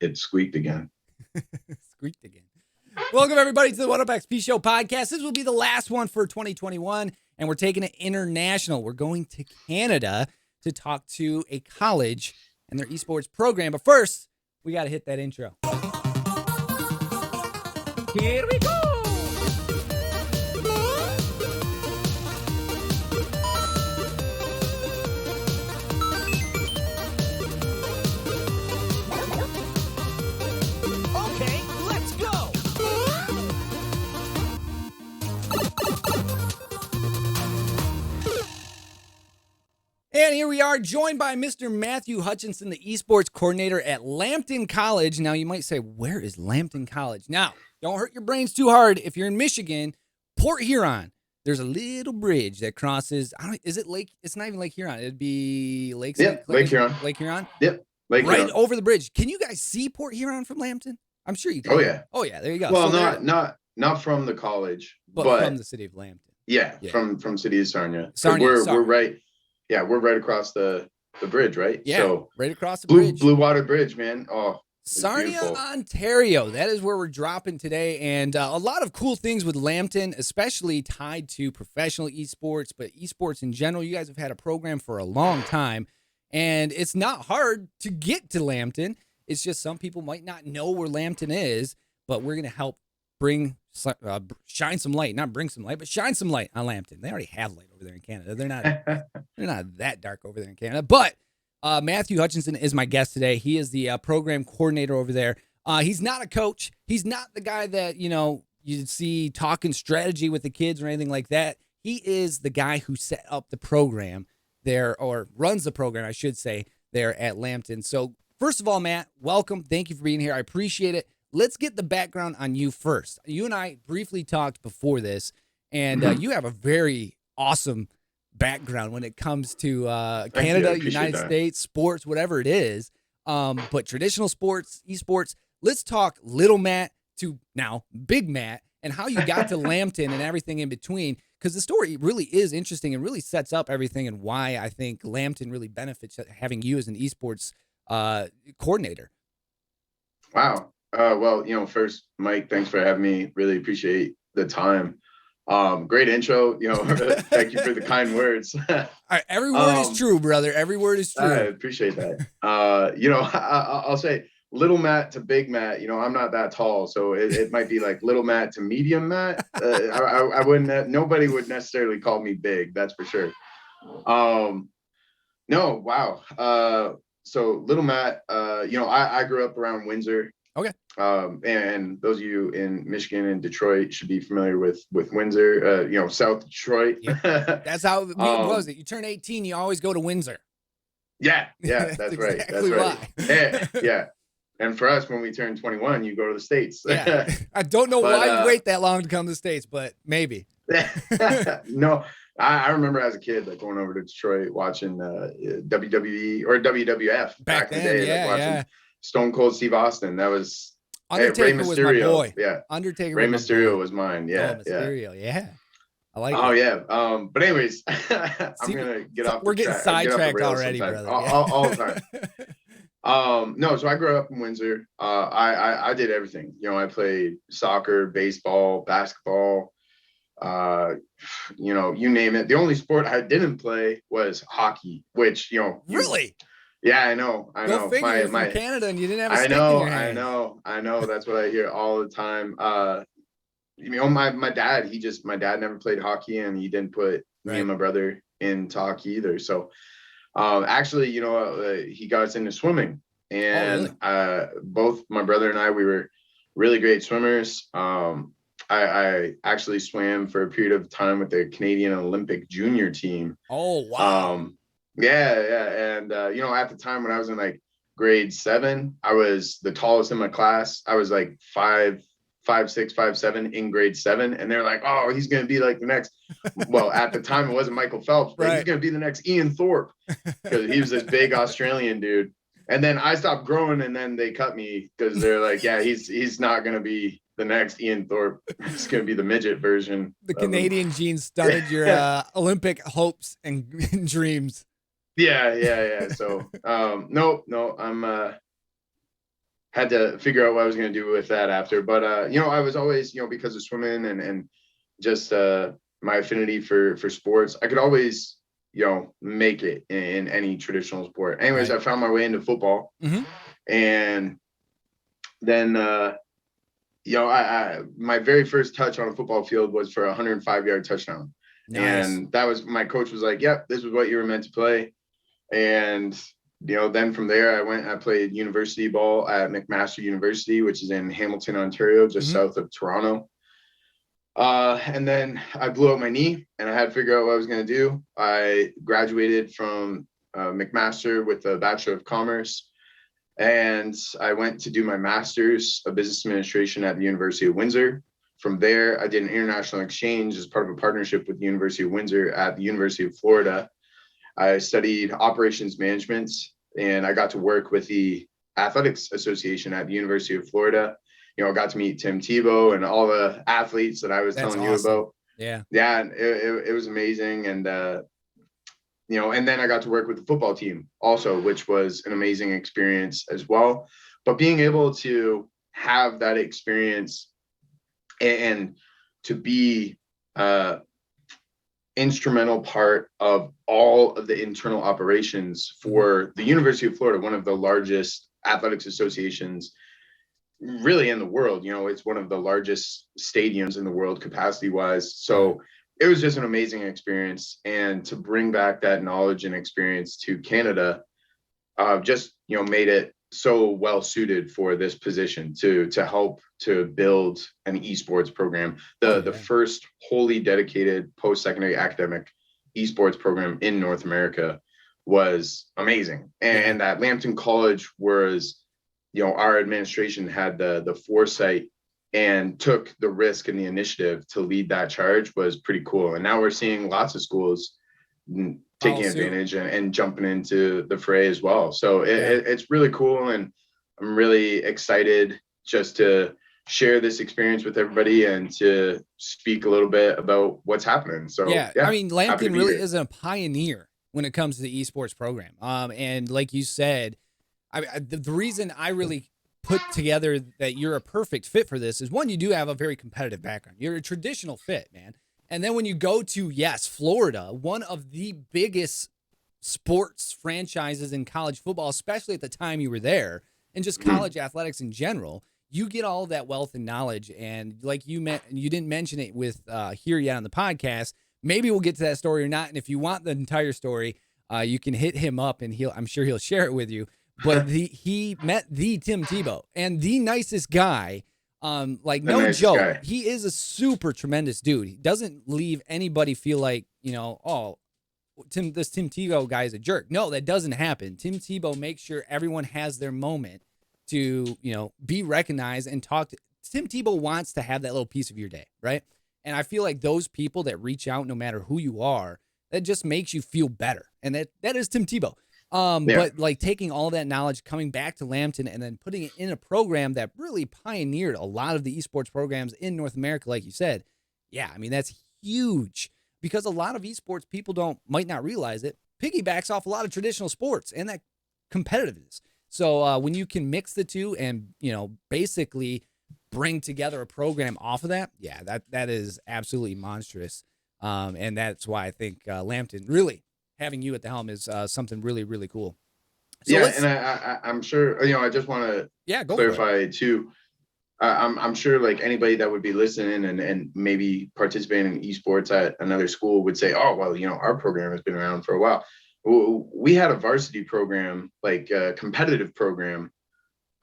it squeaked again. Squeaked again. Welcome, everybody, to the One Up XP Show podcast. This will be the last one for 2021, and we're taking it international. We're going to Canada to talk to a college and their esports program. But first, we got to hit that intro. Here we go. And here we are, joined by Mr. Matthew Hutchinson, the esports coordinator at Lambton College. Now, you might say, where is Lambton College? Now, don't hurt your brains too hard. If you're in Michigan, Port Huron, there's a little bridge that crosses, is it Lake? It's not even Lake Huron. It'd be Lake Huron. Lake Huron? Yep, Lake Huron. Right over the bridge. Can you guys see Port Huron from Lambton? I'm sure you can. Oh, yeah. Oh, yeah, there you go. Well, so not from the college, but from the city of Lambton. Yeah. From city of Sarnia. Sarnia, we're right. Yeah, we're right across the bridge, right? Yeah, so right across the bridge. Blue Water Bridge, man. Oh, Sarnia, Ontario. That is where we're dropping today. And a lot of cool things with Lambton, especially tied to professional esports, but esports in general. You guys have had a program for a long time, and it's not hard to get to Lambton. It's just some people might not know where Lambton is, but we're going to help shine some light, not bring some light, but shine some light on Lambton. They already have light over there in Canada. They're not that dark over there in Canada. But Matthew Hutchinson is my guest today. He is the program coordinator over there. He's not a coach. He's not the guy that, you'd see talking strategy with the kids or anything like that. He is the guy who set up the program there, or runs the program, I should say, there at Lambton. So first of all, Matt, welcome. Thank you for being here. I appreciate it. Let's get the background on you first. You and I briefly talked before this, and you have a very awesome background when it comes to Canada, United States, sports, whatever it is. But traditional sports, esports. Let's talk little Matt to now big Matt and how you got to Lambton and everything in between, because the story really is interesting and really sets up everything and why I think Lambton really benefits having you as an esports coordinator. Wow. Well, first, Mike, thanks for having me. Really appreciate the time. Great intro. Thank you for the kind words. All right, every word is true, brother. Every word is true. I appreciate that. I'll say little Matt to big Matt. I'm not that tall, so it might be like little Matt to medium Matt. I wouldn't. Nobody would necessarily call me big. That's for sure. No, wow. So little Matt. I grew up around Windsor. Okay. And those of you in Michigan and Detroit should be familiar with Windsor, South Detroit. Yep. That's how it was. You turn 18, you always go to Windsor. Yeah, that's right. Exactly that's right. Yeah. And for us, when we turn 21, you go to the States. Yeah. I don't know why you wait that long to come to the States, but maybe. No, I remember as a kid, like going over to Detroit, watching WWE or WWF back in the day, watching Stone Cold Steve Austin. That was Undertaker. Rey Mysterio. Was my boy. Yeah, Undertaker. Rey Mysterio was mine. Yeah, Mysterio. Yeah. I like. Oh, yeah. But anyways, I'm gonna get off. We're getting sidetracked already, brother. All the time. No, so I grew up in Windsor. I did everything. I played soccer, baseball, basketball. You name it. The only sport I didn't play was hockey, which really. Yeah, I know. Go figure, you're from Canada and you didn't have a stick in your hand. I know. That's what I hear all the time. My dad never played hockey, and he didn't put me and my brother into hockey either. So, actually, he got us into swimming, and both my brother and I, we were really great swimmers. I actually swam for a period of time with the Canadian Olympic junior team. Oh, wow. Yeah. And, at the time when I was in like grade 7, I was the tallest in my class. I was like 5'6", 5'7" in grade 7. And they're like, oh, he's going to be like the next, well, at the time it wasn't Michael Phelps, but he's going to be the next Ian Thorpe, because he was this big Australian dude. And then I stopped growing, and then they cut me because they're like, yeah, he's not going to be the next Ian Thorpe. It's going to be the midget version. The Canadian genes stunted your Olympic hopes and dreams. Yeah. So, no, I'm had to figure out what I was going to do with that after. But I was always, because of swimming and just my affinity for sports, I could always, make it in any traditional sport. Anyways, Right. I found my way into football, and then my very first touch on a football field was for a 105-yard touchdown. Nice. And that was, my coach was like, yep, this is what you were meant to play. And then from there, I played university ball at McMaster University, which is in Hamilton, Ontario, just south of Toronto. And then I blew out my knee, and I had to figure out what I was going to do. I graduated from McMaster with a Bachelor of Commerce, and I went to do my master's of business administration at the University of Windsor. From there, I did an international exchange as part of a partnership with the University of Windsor at the University of Florida. I studied operations management, and I got to work with the Athletics Association at the University of Florida. Got to meet Tim Tebow and all the athletes that I was telling you about. Yeah. Yeah. It was amazing. And, and then I got to work with the football team also, which was an amazing experience as well. But being able to have that experience and to be instrumental part of all of the internal operations for the University of Florida, one of the largest athletics associations really in the world. It's one of the largest stadiums in the world capacity wise. So it was just an amazing experience. And to bring back that knowledge and experience to Canada, just, made it so well suited for this position to help to build an esports program, the first wholly dedicated post-secondary academic esports program in North America. Was amazing. And that Lambton College was, our administration had the foresight and took the risk and the initiative to lead that charge. Was pretty cool. And now we're seeing lots of schools taking advantage and jumping into the fray as well. So it's really cool. And I'm really excited just to share this experience with everybody and to speak a little bit about what's happening. So I mean, Lambton really is a pioneer when it comes to the esports program. And like you said, the reason I really put together that you're a perfect fit for this is, one, you do have a very competitive background. You're a traditional fit, man. And then when you go to, Florida, one of the biggest sports franchises in college football, especially at the time you were there, and just college athletics in general, you get all of that wealth and knowledge. And like you didn't mention it with here yet on the podcast. Maybe we'll get to that story or not. And if you want the entire story, you can hit him up, and I'm sure he'll share it with you. But he met the Tim Tebow, and the nicest guy. No joke. Guy. He is a super tremendous dude. He doesn't leave anybody feel like, this Tim Tebow guy is a jerk. No, that doesn't happen. Tim Tebow makes sure everyone has their moment to, be recognized and talk to. Tim Tebow wants to have that little piece of your day, right? And I feel like those people that reach out, no matter who you are, that just makes you feel better. And that is Tim Tebow. But like taking all that knowledge, coming back to Lambton, and then putting it in a program that really pioneered a lot of the esports programs in North America, like you said. Yeah, I mean, that's huge, because a lot of esports people might not realize it, piggybacks off a lot of traditional sports and that competitiveness. So when you can mix the two and, basically bring together a program off of that, that is absolutely monstrous. And that's why I think Lambton really, having you at the helm is something really, really cool. So and I'm sure, I just want to clarify too. I'm sure like anybody that would be listening and maybe participating in esports at another school would say, oh, well, our program has been around for a while. We had a varsity program, like a competitive program,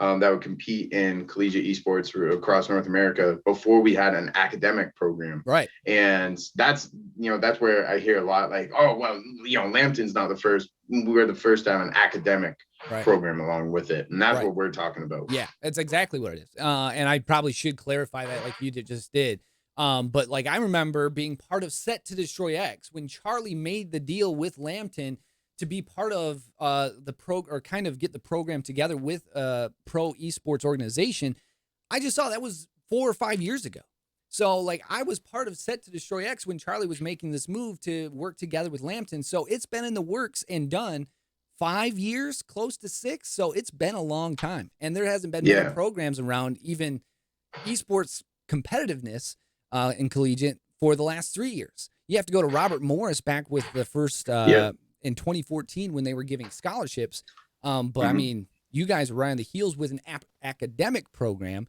that would compete in collegiate esports across North America before we had an academic program. Right. And that's where I hear a lot like, oh, well, Lambton's not the first. We were the first to have an academic program along with it. And that's what we're talking about. Yeah, that's exactly what it is. And I probably should clarify that like you just did. But like I remember being part of Set to Destroy X when Charlie made the deal with Lambton to be part of the or kind of get the program together with a pro esports organization. I just saw that was 4 or 5 years ago. So like I was part of Set to Destroy X when Charlie was making this move to work together with Lambton. So it's been in the works and done 5 years, close to 6. So it's been a long time. And there hasn't been many Yeah. programs around even esports competitiveness in collegiate for the last 3 years. You have to go to Robert Morris back with the first in 2014 when they were giving scholarships. But I mean, you guys were right on the heels with an academic program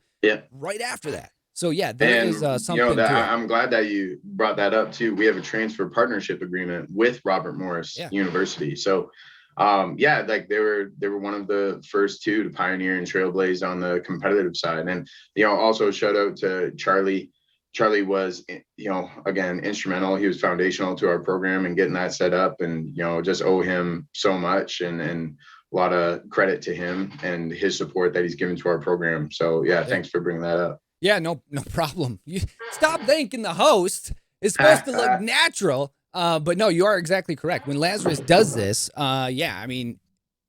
right after that. So yeah, there is something you know, to it. I'm glad that you brought that up too. We have a transfer partnership agreement with Robert Morris University. So like they were one of the first two to pioneer and trailblaze on the competitive side. And you know, also shout out to Charlie. Charlie was, you know, again, instrumental. He was foundational to our program and getting that set up, and you know, just owe him so much, and a lot of credit to him and his support that he's given to our program. So yeah, thanks for bringing that up. Yeah, no problem. You stop thanking the host. It's supposed to look natural. But no, you are exactly correct. When Lazarus does this, I mean,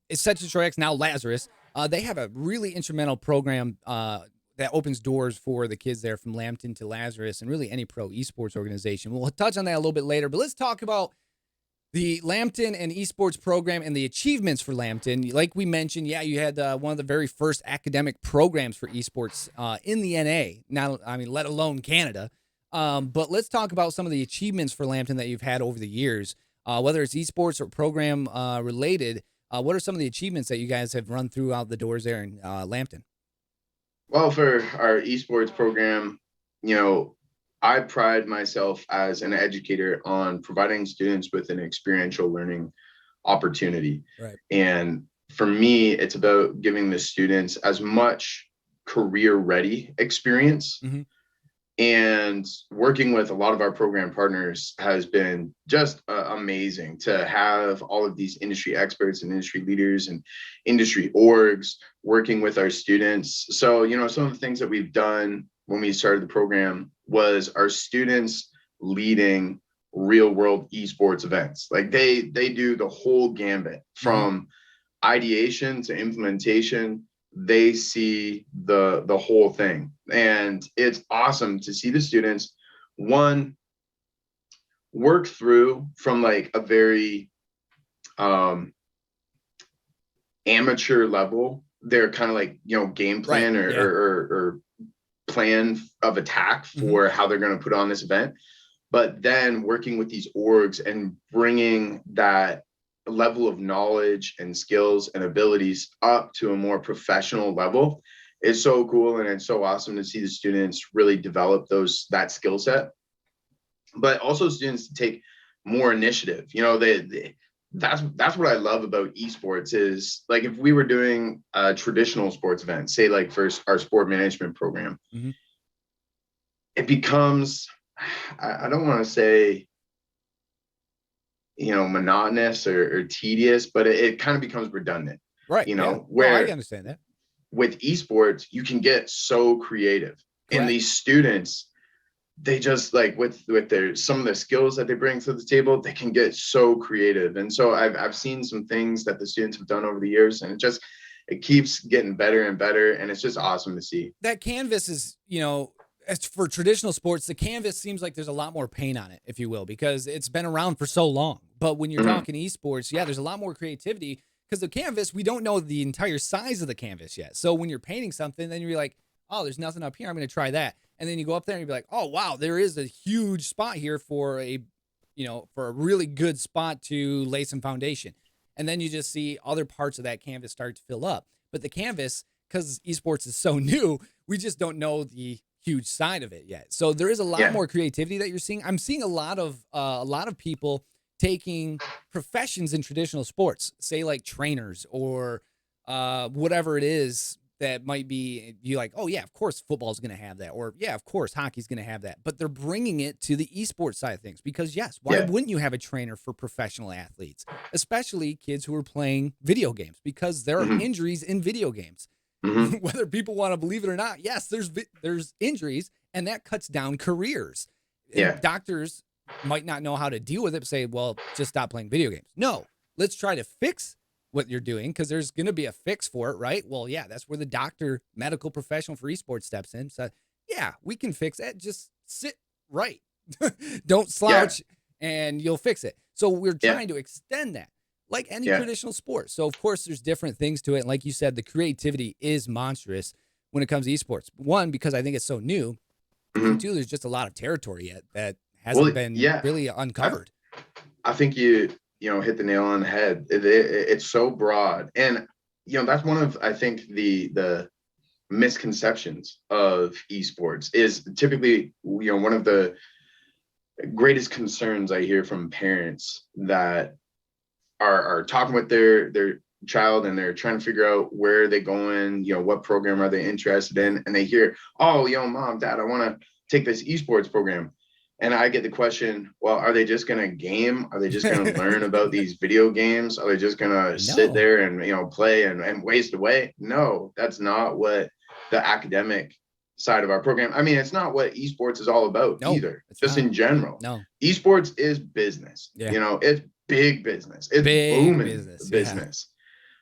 it's such a Troy now Lazarus. They have a really instrumental program that opens doors for the kids there from Lambton to Lazarus and really any pro esports organization. We'll touch on that a little bit later, but let's talk about the Lambton and esports program and the achievements for Lambton. Like we mentioned, you had one of the very first academic programs for esports in the NA. Now, I mean, let alone Canada. But let's talk about some of the achievements for Lambton that you've had over the years, whether it's esports or program related. What are some of the achievements that you guys have run throughout the doors there in Lambton? Well, for our esports program, you know, I pride myself as an educator on providing students with an experiential learning opportunity. Right. And for me, it's about giving the students as much career ready experience. And working with a lot of our program partners has been just amazing to have all of these industry experts and industry leaders and industry orgs working with our students. So, you know, some of the things that we've done when we started the program was our students leading real world esports events. Like they do the whole gambit from ideation to implementation. They see the whole thing, and it's awesome to see the students one work through from like a very amateur level, their kind of like, you know, game plan or plan of attack for how they're going to put on this event, but then working with these orgs and bringing that level of knowledge and skills and abilities up to a more professional level is so cool. And it's so awesome to see the students really develop that skill set, but also students to take more initiative. You know, that's what I love about esports is, like, if we were doing a traditional sports event, say like for our sport management program, it becomes, I don't want to say, you know, monotonous or tedious, but it kind of becomes redundant, right? You know, where I understand that with esports, you can get so creative. And these students, they just like with their some of the skills that they bring to the table, they can get so creative. And so I've seen some things that the students have done over the years, and it keeps getting better and better, and it's just awesome to see. That canvas is, you know, as for traditional sports, the canvas seems like there's a lot more paint on it, if you will, because it's been around for so long. But when you're talking esports, there's a lot more creativity, because the canvas, we don't know the entire size of the canvas yet. So when you're painting something, then you're like, oh, there's nothing up here, I'm going to try that. And then you go up there and you'd be like, oh, wow, there is a huge spot here for a really good spot to lay some foundation. And then you just see other parts of that canvas start to fill up. But the canvas, because esports is so new, we just don't know the huge side of it yet. So there is a lot more creativity that you're seeing. I'm seeing a lot of people taking professions in traditional sports, say like trainers or whatever it is that might be, you like, oh yeah, of course football is going to have that, or yeah, of course hockey's going to have that, but they're bringing it to the esports side of things, because why wouldn't you have a trainer for professional athletes, especially kids who are playing video games, because there are injuries in video games. Whether people want to believe it or not, yes, there's injuries, and that cuts down careers. And doctors might not know how to deal with it, but say, well, just stop playing video games. No, let's try to fix what you're doing, because there's going to be a fix for it, right? Well, that's where the doctor, medical professional for esports steps in. So we can fix it. Just sit right. Don't slouch and you'll fix it. So we're trying to extend that. like any Yeah. traditional sport. So of course there's different things to it. And like you said, the creativity is monstrous when it comes to esports. One, because I think it's so new. And Mhm. two, there's just a lot of territory yet that hasn't Well, been yeah, really I, uncovered. I think you know hit the nail on the head. It's so broad, and that's one of, I think, the misconceptions of esports is typically, one of the greatest concerns I hear from parents that are talking with their child, and they're trying to figure out where they're going, what program are they interested in, and they hear, oh, mom, dad, I want to take this esports program. And I get the question, well, are they just going to game? Are they just going to learn about these video games? Are they just going to sit No, there and play and waste away? No, that's not what the academic side of our program. I mean, it's not what esports is all about no, either, it's just not. in general. No. Esports is business. Yeah. It's big business. It's Big booming business. Yeah. business.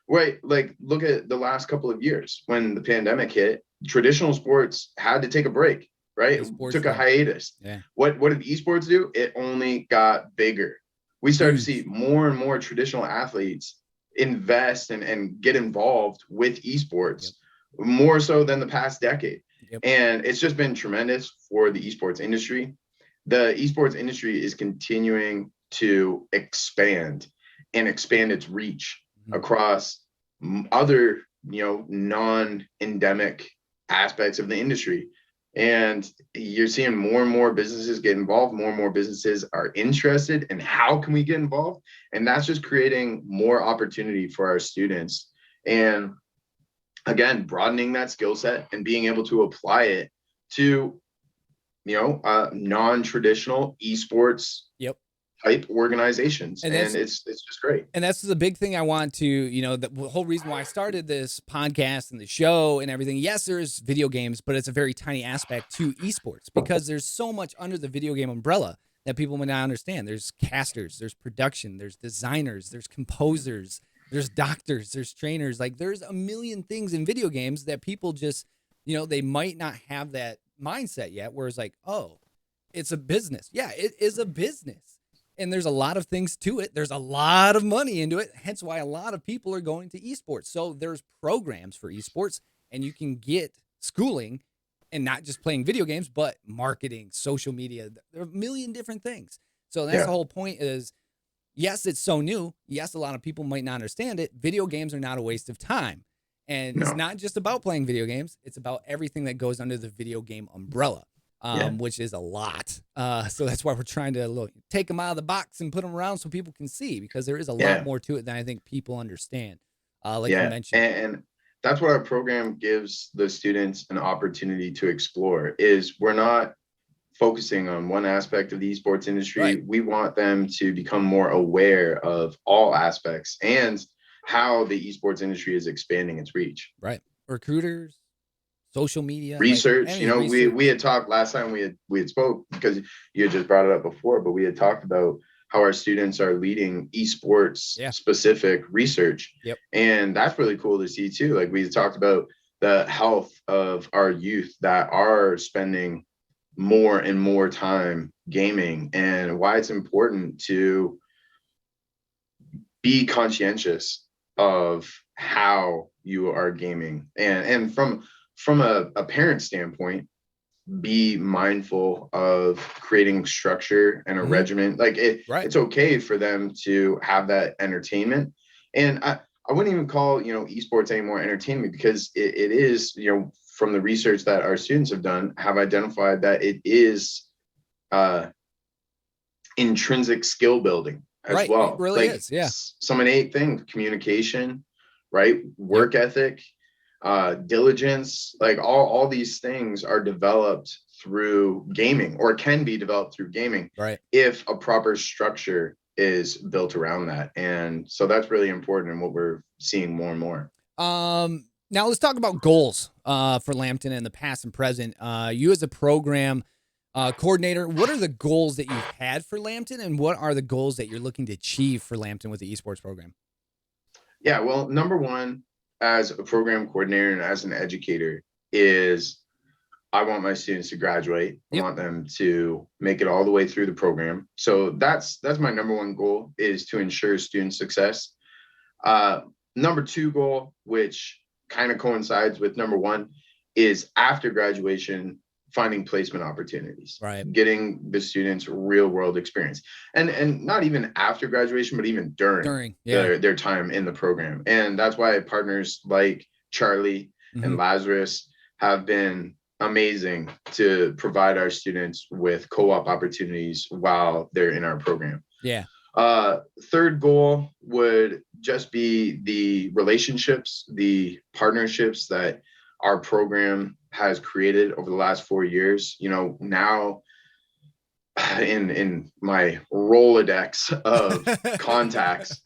Right. Like, look at the last couple of years when the pandemic hit, traditional sports had to take a break, right? Esports Took a did. hiatus. Yeah. What did esports do? It only got bigger. We started to see Huge. more and more traditional athletes invest and get involved with esports, Yep. more so than the past decade. Yep. And it's just been tremendous for the esports industry. The esports industry is continuing to expand and expand its reach across other, non-endemic aspects of the industry. And you're seeing more and more businesses get involved. More and more businesses are interested in how can we get involved. And that's just creating more opportunity for our students. And again, broadening that skill set and being able to apply it to, non-traditional esports Yep. type organizations. And And that's it's just great. And that's the big thing I want to, the whole reason why I started this podcast and the show and everything. Yes, there's video games, but it's a very tiny aspect to esports because there's so much under the video game umbrella that people may not understand. There's casters, there's production, there's designers, there's composers, there's doctors, there's trainers. Like, there's a million things in video games that people just, they might not have that mindset yet, where it's like, oh, it's a business. Yeah, it is a business. And there's a lot of things to it. There's a lot of money into it. Hence why a lot of people are going to esports. So there's programs for esports, and you can get schooling and not just playing video games, but marketing, social media. There are a million different things. So that's the whole point is, yes, it's so new. Yes, a lot of people might not understand it. Video games are not a waste of time. And it's not just about playing video games. It's about everything that goes under the video game umbrella. Which is a lot. So that's why we're trying to take them out of the box and put them around so people can see, because there is a lot more to it than I think people understand. Like you mentioned. And that's what our program gives the students an opportunity to explore, is we're not focusing on one aspect of the esports industry. Right. We want them to become more aware of all aspects and how the esports industry is expanding its reach. Right. Recruiters, social media, research. research. We had talked last time we had spoke, because you had just brought it up before, but we had talked about how our students are leading esports specific research. Yep. And that's really cool to see too. Like, we talked about the health of our youth that are spending more and more time gaming, and why it's important to be conscientious of how you are gaming, and from a parent standpoint, be mindful of creating structure and a regimen. Like, it's okay for them to have that entertainment. And I wouldn't even call, esports anymore entertainment, because it is, from the research that our students have identified that it is intrinsic skill building as well. It really is. Yeah. Some innate thing, communication, right? Work ethic, diligence, like all these things are developed through gaming, or can be developed through gaming, if a proper structure is built around that. And so that's really important, and what we're seeing more and more. Now let's talk about goals for Lambton in the past and present. You as a program coordinator, what are the goals that you've had for Lambton, and what are the goals that you're looking to achieve for Lambton with the esports program? Yeah, well, number one, as a program coordinator and as an educator, is I want my students to graduate. I want them to make it all the way through the program. So that's my number one goal, is to ensure student success. Number two goal, which kind of coincides with number one, is after graduation, finding placement opportunities, Right. getting the students real world experience, and not even after graduation, but even during yeah. their time in the program. And that's why partners like Charlie and Lazarus have been amazing to provide our students with co-op opportunities while they're in our program. Yeah. Third goal would just be the relationships, the partnerships that our program has created over the last 4 years. You know, now in my Rolodex of contacts,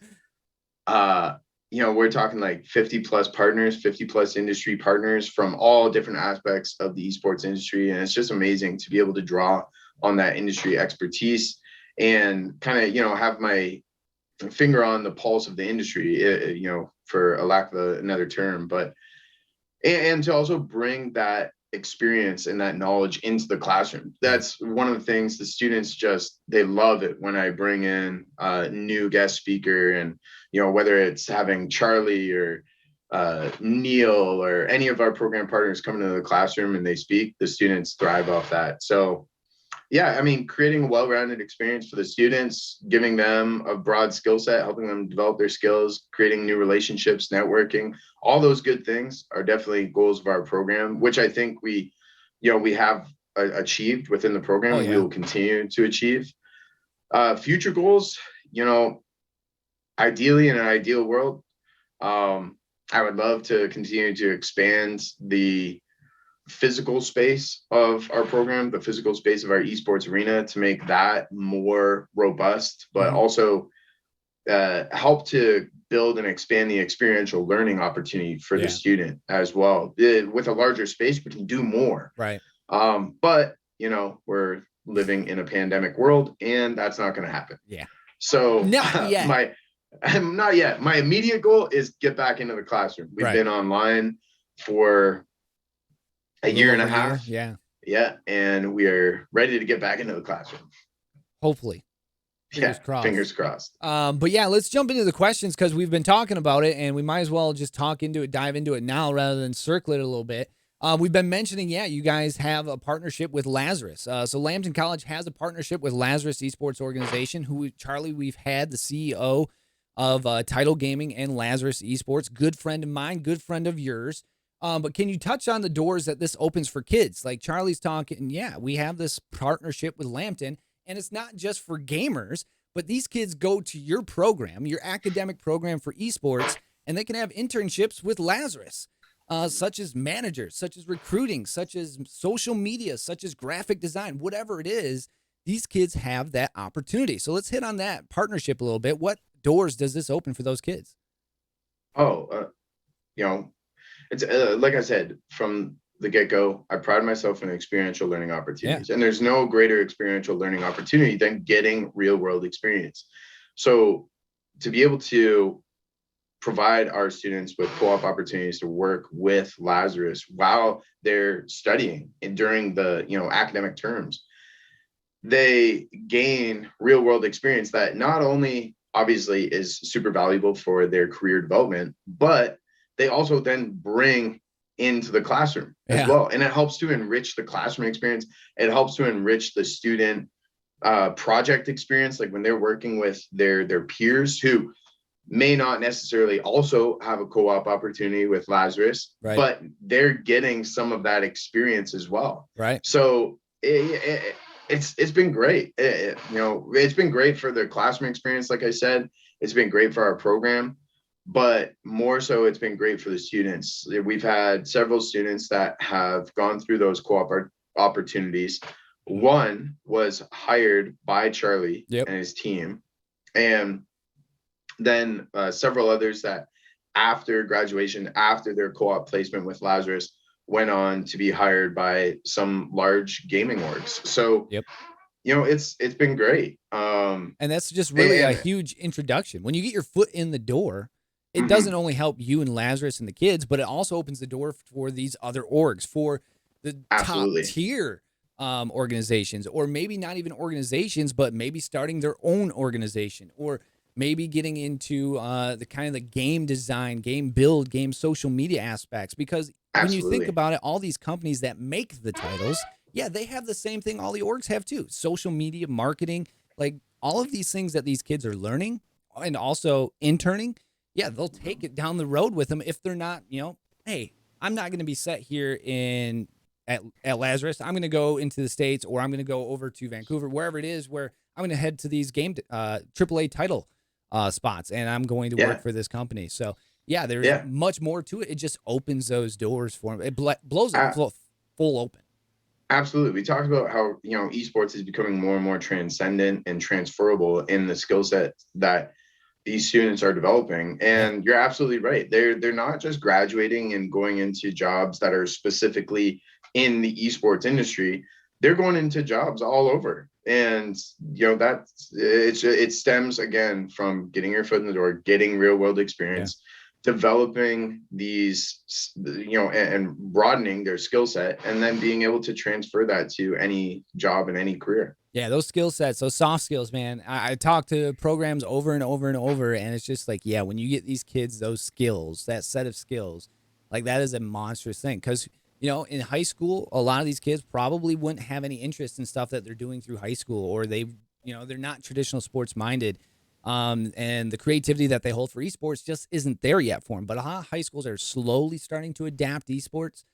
you know, we're talking like 50 plus partners, 50 plus industry partners from all different aspects of the esports industry. And it's just amazing to be able to draw on that industry expertise and kind of, you know, have my finger on the pulse of the industry, you know, for a lack of another term, but, and to also bring that experience and that knowledge into the classroom. That's one of the things the students just, they love it when I bring in a new guest speaker, and, you know, whether it's having Charlie or Neil or any of our program partners come into the classroom and they speak, the students thrive off that. So yeah, I mean, creating a well-rounded experience for the students, giving them a broad skill set, helping them develop their skills, creating new relationships, networking, all those good things are definitely goals of our program, which I think we, you know, we have achieved within the program. We will continue to achieve. Future goals, you know, ideally in an ideal world, I would love to continue to expand the physical space of our program, the physical space of our esports arena, to make that more robust, but also help to build and expand the experiential learning opportunity for the student as well. With a larger space, we can do more. Right. But, you know, we're living in a pandemic world and that's not going to happen. Yeah. So not yet. Not yet. My immediate goal is get back into the classroom. We've been online for a year and a half. Yeah. And we are ready to get back into the classroom. Hopefully. Fingers crossed. Fingers crossed. But yeah, let's jump into the questions because we've been talking about it and we might as well just talk into it, dive into it now rather than circle it a little bit. We've been mentioning, you guys have a partnership with Lazarus. So Lambton College has a partnership with Lazarus Esports Organization, who, Charlie, we've had the CEO of Title Gaming and Lazarus Esports, good friend of mine, good friend of yours. But can you touch on the doors that this opens for kids? Like Charlie's talking, we have this partnership with Lambton, and it's not just for gamers, but these kids go to your program, your academic program for esports, and they can have internships with Lazarus, such as managers, such as recruiting, such as social media, such as graphic design, whatever it is, these kids have that opportunity. So let's hit on that partnership a little bit. What doors does this open for those kids? You know, it's like I said, from the get-go, I pride myself in experiential learning opportunities. And there's no greater experiential learning opportunity than getting real-world experience. So to be able to provide our students with co-op opportunities to work with Lazarus while they're studying and during the, you know, academic terms, they gain real-world experience that not only obviously is super valuable for their career development, but they also then bring into the classroom as well. And it helps to enrich the classroom experience. It helps to enrich the student project experience, like when they're working with their peers who may not necessarily also have a co-op opportunity with Lazarus, but they're getting some of that experience as well. So it's been great. You know, it's been great for the classroom experience. Like I said, it's been great for our program, but more so it's been great for the students. We've had several students that have gone through those co-op opportunities. One was hired by Charlie and his team, and then several others that after graduation, after their co-op placement with Lazarus, went on to be hired by some large gaming orgs. So you know, it's been great. And that's just really a huge introduction. When you get your foot in the door, it doesn't only help you and Lazarus and the kids, but it also opens the door for these other orgs, for the top tier organizations, or maybe not even organizations, but maybe starting their own organization, or maybe getting into the kind of the game design, game build, game social media aspects. Because when you think Absolutely. about it, all these companies that make the titles, yeah, they have the same thing all the orgs have too. Social media, marketing, like all of these things that these kids are learning and also interning. Yeah, they'll take it down the road with them if they're not, hey, I'm not going to be set here at Lazarus. I'm going to go into the States, or I'm going to go over to Vancouver, wherever it is, where I'm going to head to these game AAA title spots, and I'm going to work Yeah. for this company. So yeah, there's Yeah. much more to it. It just opens those doors for them. It blows it full open. Absolutely. We talked about how, esports is becoming more and more transcendent and transferable in the skill set that these students are developing. And you're absolutely right. They're not just graduating and going into jobs that are specifically in the esports industry. They're going into jobs all over. And it stems again from getting your foot in the door, getting real world experience, developing these, and broadening their skill set, and then being able to transfer that to any job and any career. Yeah, those skill sets, those soft skills, man. I talk to programs over and over and over, and it's just like, yeah, when you get these kids those skills, that set of skills, like that is a monstrous thing. Because, in high school, a lot of these kids probably wouldn't have any interest in stuff that they're doing through high school, or they're not traditional sports minded. And the creativity that they hold for esports just isn't there yet for them. But a lot of high schools are slowly starting to adapt esports.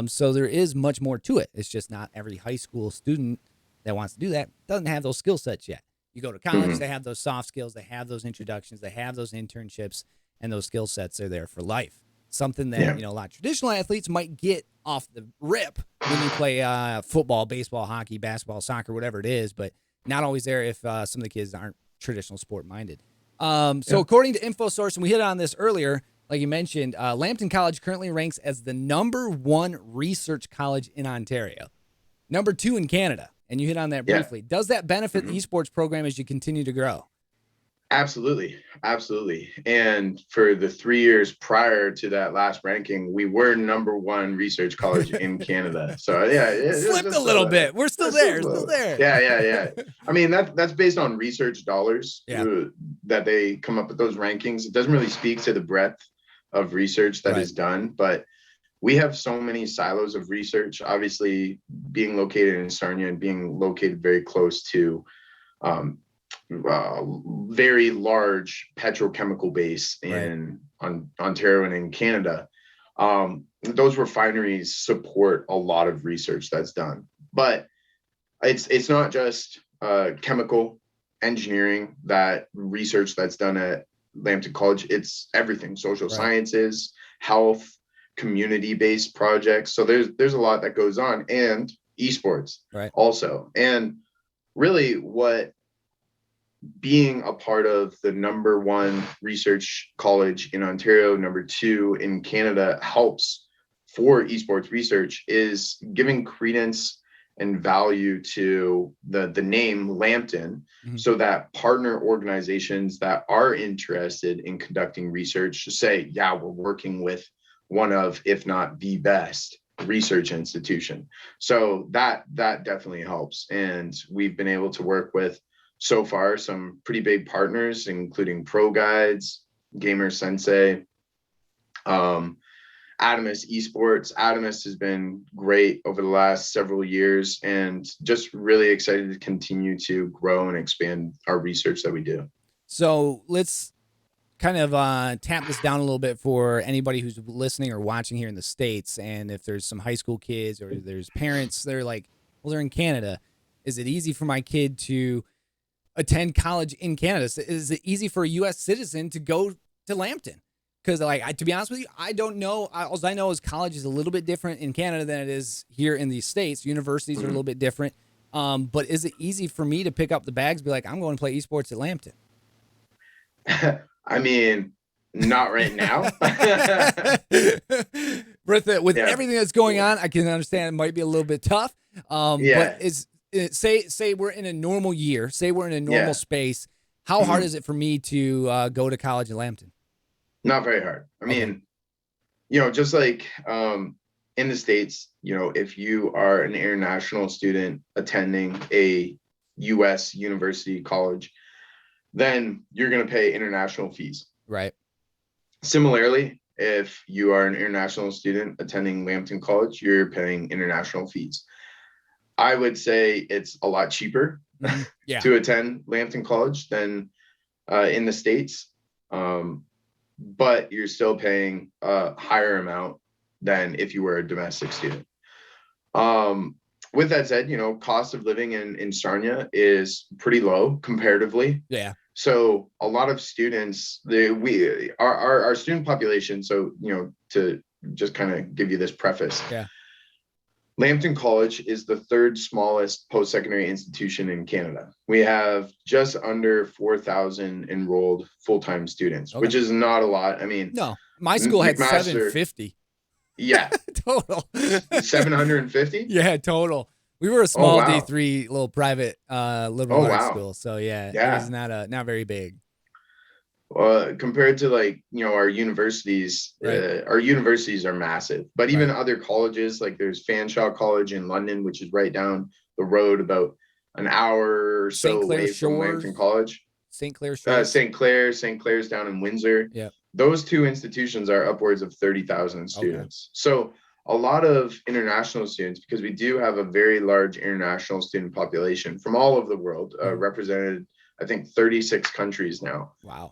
So there is much more to it. It's just not every high school student that wants to do that doesn't have those skill sets yet. You go to college, they have those soft skills, they have those introductions, they have those internships, and those skill sets are there for life. Something that, a lot of traditional athletes might get off the rip when you play football, baseball, hockey, basketball, soccer, whatever it is, but not always there if some of the kids aren't traditional sport minded. So according to InfoSource, and we hit on this earlier, like you mentioned, Lambton College currently ranks as the #1 research college in Ontario, #2 in Canada. And you hit on that briefly. Does that benefit the esports program as you continue to grow? Absolutely. Absolutely. And for the 3 years prior to that last ranking, we were #1 research college in Canada. So yeah, slipped a little bit. We're still there. Still there. Yeah. I mean, that's based on research dollars that they come up with those rankings. It doesn't really speak to the breadth of research that is done, but we have so many silos of research, obviously being located in Sarnia and being located very close to very large petrochemical base in Ontario and in Canada. Those refineries support a lot of research that's done, but it's not just chemical engineering, that research that's done at Lambton College. It's everything: social sciences, health, community-based projects. So there's a lot that goes on, and esports also. And really, what being a part of the #1 research college in Ontario, #2 in Canada helps for esports research is giving credence and value to the name Lambton, so that partner organizations that are interested in conducting research say, yeah, we're working with one of, if not the best research institution. So that definitely helps. And we've been able to work with so far some pretty big partners, including Pro Guides, Gamer Sensei, Adamus Esports. Adamus has been great over the last several years, and just really excited to continue to grow and expand our research that we do. So let's kind of tap this down a little bit for anybody who's listening or watching here in the States. And if there's some high school kids or there's parents, they're like, well, they're in Canada. Is it easy for my kid to attend college in Canada? Is it easy for a U.S. citizen to go to Lambton? Because, to be honest with you, I don't know. All I know is college is a little bit different in Canada than it is here in the States. Universities are a little bit different. But is it easy for me to pick up the bags, be like, I'm going to play esports at Lambton? I mean, not right now. With everything that's going on, I can understand it might be a little bit tough. But say we're in a normal year, say we're in a normal space. How hard is it for me to go to college in Lambton? Not very hard. I mean, just like in the States, if you are an international student attending a U.S. university college, then you're going to pay international fees. Right. Similarly, if you are an international student attending Lambton College, you're paying international fees. I would say it's a lot cheaper to attend Lambton College than in the States. But you're still paying a higher amount than if you were a domestic student. With that said, cost of living in Sarnia is pretty low comparatively. Yeah. So a lot of students, our student population. So, to just kind of give you this preface. Yeah. Lambton College is the third smallest post-secondary institution in Canada. We have just under 4,000 enrolled full-time students, which is not a lot. I mean, no, my school had 750. Yeah. Total. 750? Yeah, total. We were a small D3 little private liberal arts school. So yeah, it was not very big. Compared to our universities, our universities are massive, but even other colleges, like there's Fanshawe College in London, which is right down the road, about an hour or so away from Lambton College. St. Clair Shores. St. Clair's down in Windsor. Yeah. Those two institutions are upwards of 30,000 students. So a lot of international students, because we do have a very large international student population from all over the world, represented, I think, 36 countries now. Wow.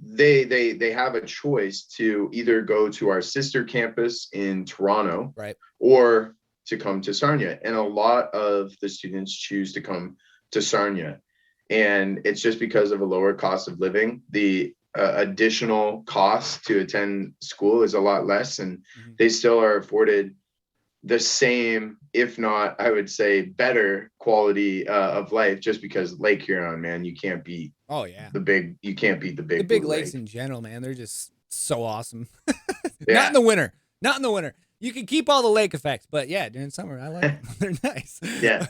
They have a choice to either go to our sister campus in Toronto, or to come to Sarnia. And a lot of the students choose to come to Sarnia. And it's just because of a lower cost of living. The additional cost to attend school is a lot less, and they still are afforded the same, if not, I would say, better quality of life, just because Lake Huron, man, you can't beat. Oh yeah, you can't beat the big lakes in general, man. They're just so awesome. Not in the winter. You can keep all the lake effects, but yeah, during summer, I like them. They're nice. Yeah.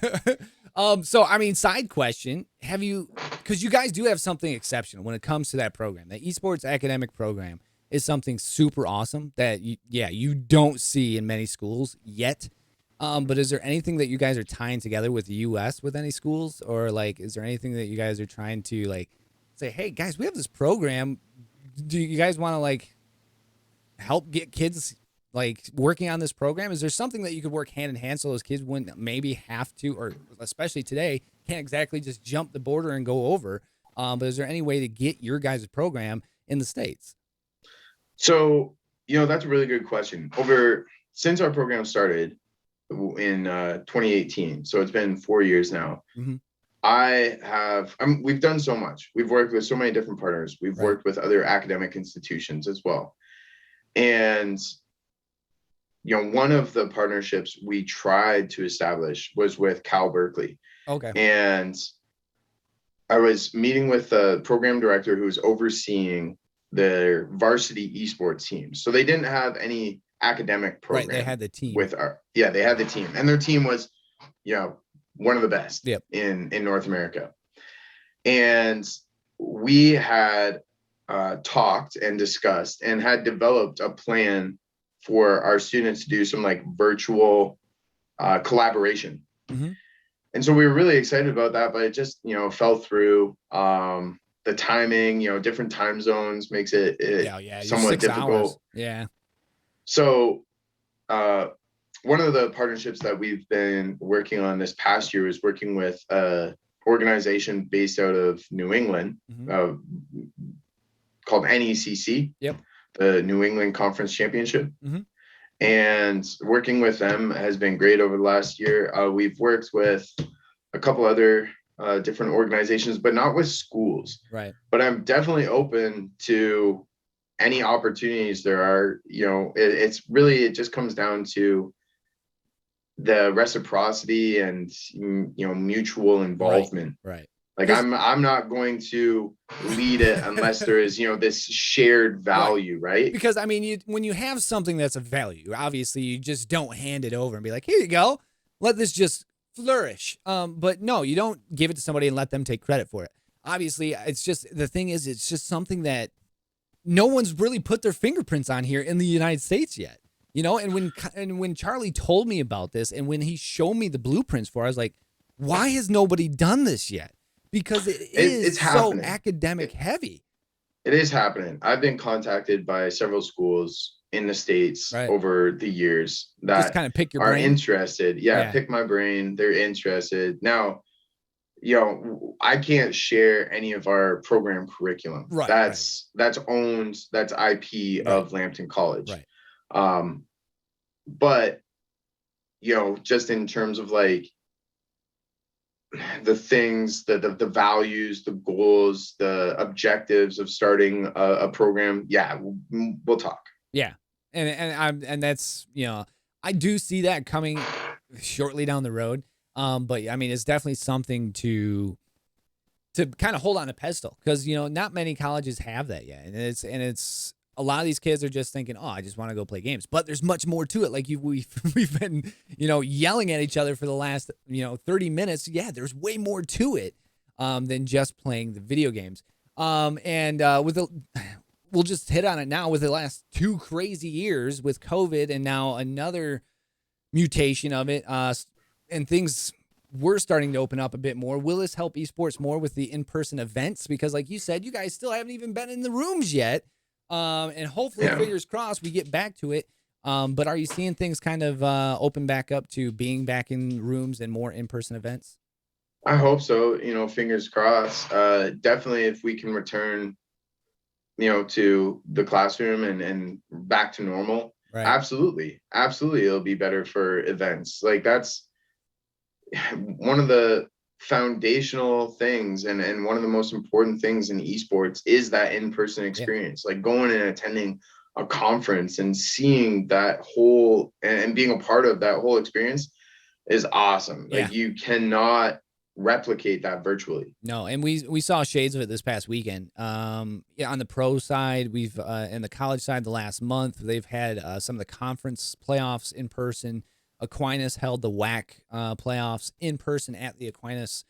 So I mean, side question: because you guys do have something exceptional when it comes to that program, the Esports Academic Program is something super awesome that you don't see in many schools yet. But is there anything that you guys are tying together with the U.S. with any schools, or is there anything that you guys are trying to say, hey guys, we have this program. Do you guys want to help get kids working on this program? Is there something that you could work hand in hand so those kids wouldn't maybe have to, or especially today, can't exactly just jump the border and go over? But is there any way to get your guys' program in the States? So, that's a really good question. Since our program started in 2018, so it's been 4 years now. We've done so much. We've worked with so many different partners. We've worked with other academic institutions as well. And, one of the partnerships we tried to establish was with Cal Berkeley. Okay. And I was meeting with the program director who was overseeing their varsity esports team. So they didn't have any academic program. Right, they had the team. They had the team. And their team was, one of the best in North America. And we had talked and discussed and had developed a plan for our students to do some virtual collaboration. And so we were really excited about that, but it just, fell through. The timing, different time zones makes it somewhat difficult. Hours. Yeah. So one of the partnerships that we've been working on this past year is working with an organization based out of New England called NECC, the New England Conference Championship. And working with them has been great over the last year. We've worked with a couple other different organizations, but not with schools. Right. But I'm definitely open to any opportunities there are. It just comes down to the reciprocity and mutual involvement. Right. I'm not going to lead it unless there is this shared value, right? Because I mean, when you have something that's of value, obviously you just don't hand it over and be like, here you go, let this just flourish. But no, you don't give it to somebody and let them take credit for it. Obviously, it's just it's just something that no one's really put their fingerprints on here in the United States yet. And when Charlie told me about this and when he showed me the blueprints for it, I was like, why has nobody done this yet? because it It's is so happening. academic heavy. It is happening. I've been contacted by several schools in the States Right. over the years Just that kind of pick your are brain. interested. Yeah, pick my brain. They're interested. Now, I can't share any of our program curriculum. Right. That's owned, that's IP of Lambton College. Right. But just in terms of like the things, the values, the goals, the objectives of starting a program, we'll talk. Yeah. And that's, I do see that coming shortly down the road. But I mean, it's definitely something to kind of hold on a pedestal, because not many colleges have that yet, and it's a lot of these kids are just thinking, oh, I just want to go play games, but there's much more to it. Like we've been yelling at each other for the last 30 minutes. Yeah, there's way more to it than just playing the video games. We'll just hit on it now with the last 2 crazy years with COVID, and now another mutation of it, and things we're starting to open up a bit more. Will this help esports more with the in-person events? Because like you said, you guys still haven't even been in the rooms yet. And hopefully, fingers crossed, we get back to it. But are you seeing things kind of open back up to being back in rooms and more in-person events? I hope so. Fingers crossed. Definitely, if we can return, to the classroom and back to normal. Right. Absolutely, it'll be better for events. Like that's one of the foundational things and one of the most important things in esports is that in-person experience. Like going and attending a conference and seeing that whole and being a part of that whole experience is awesome. Like you cannot replicate that virtually. No, and we saw shades of it this past weekend. On the pro side, we've in the college side the last month, they've had some of the conference playoffs in person. Aquinas held the WAC playoffs in person at the Aquinas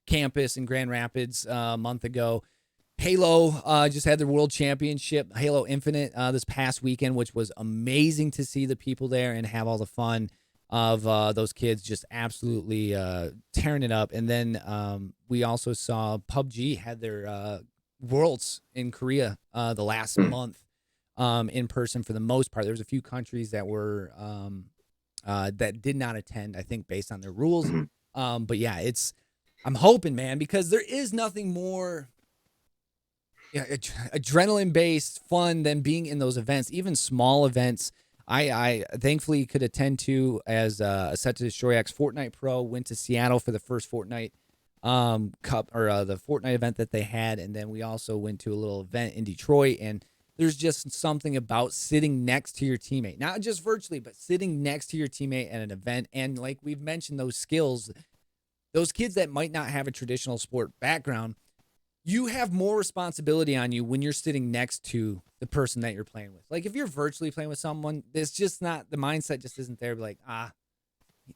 campus in Grand Rapids a month ago. Halo just had their world championship, Halo Infinite, this past weekend, which was amazing to see the people there and have all the fun of those kids just absolutely tearing it up. And then we also saw PUBG had their Worlds in Korea the last month in person for the most part. There was a few countries that were that did not attend, I think, based on their rules. But yeah, I'm hoping, man, because there is nothing more adrenaline-based fun than being in those events, even small events. I thankfully could attend to as a Set to Destroy X Fortnite Pro, went to Seattle for the first Fortnite Cup, or the Fortnite event that they had, and then we also went to a little event in Detroit, and there's just something about sitting next to your teammate, not just virtually, but sitting next to your teammate at an event. And like we've mentioned, those skills, those kids that might not have a traditional sport background, you have more responsibility on you when you're sitting next to the person that you're playing with. Like if you're virtually playing with someone, it's just not, the mindset just isn't there. Like,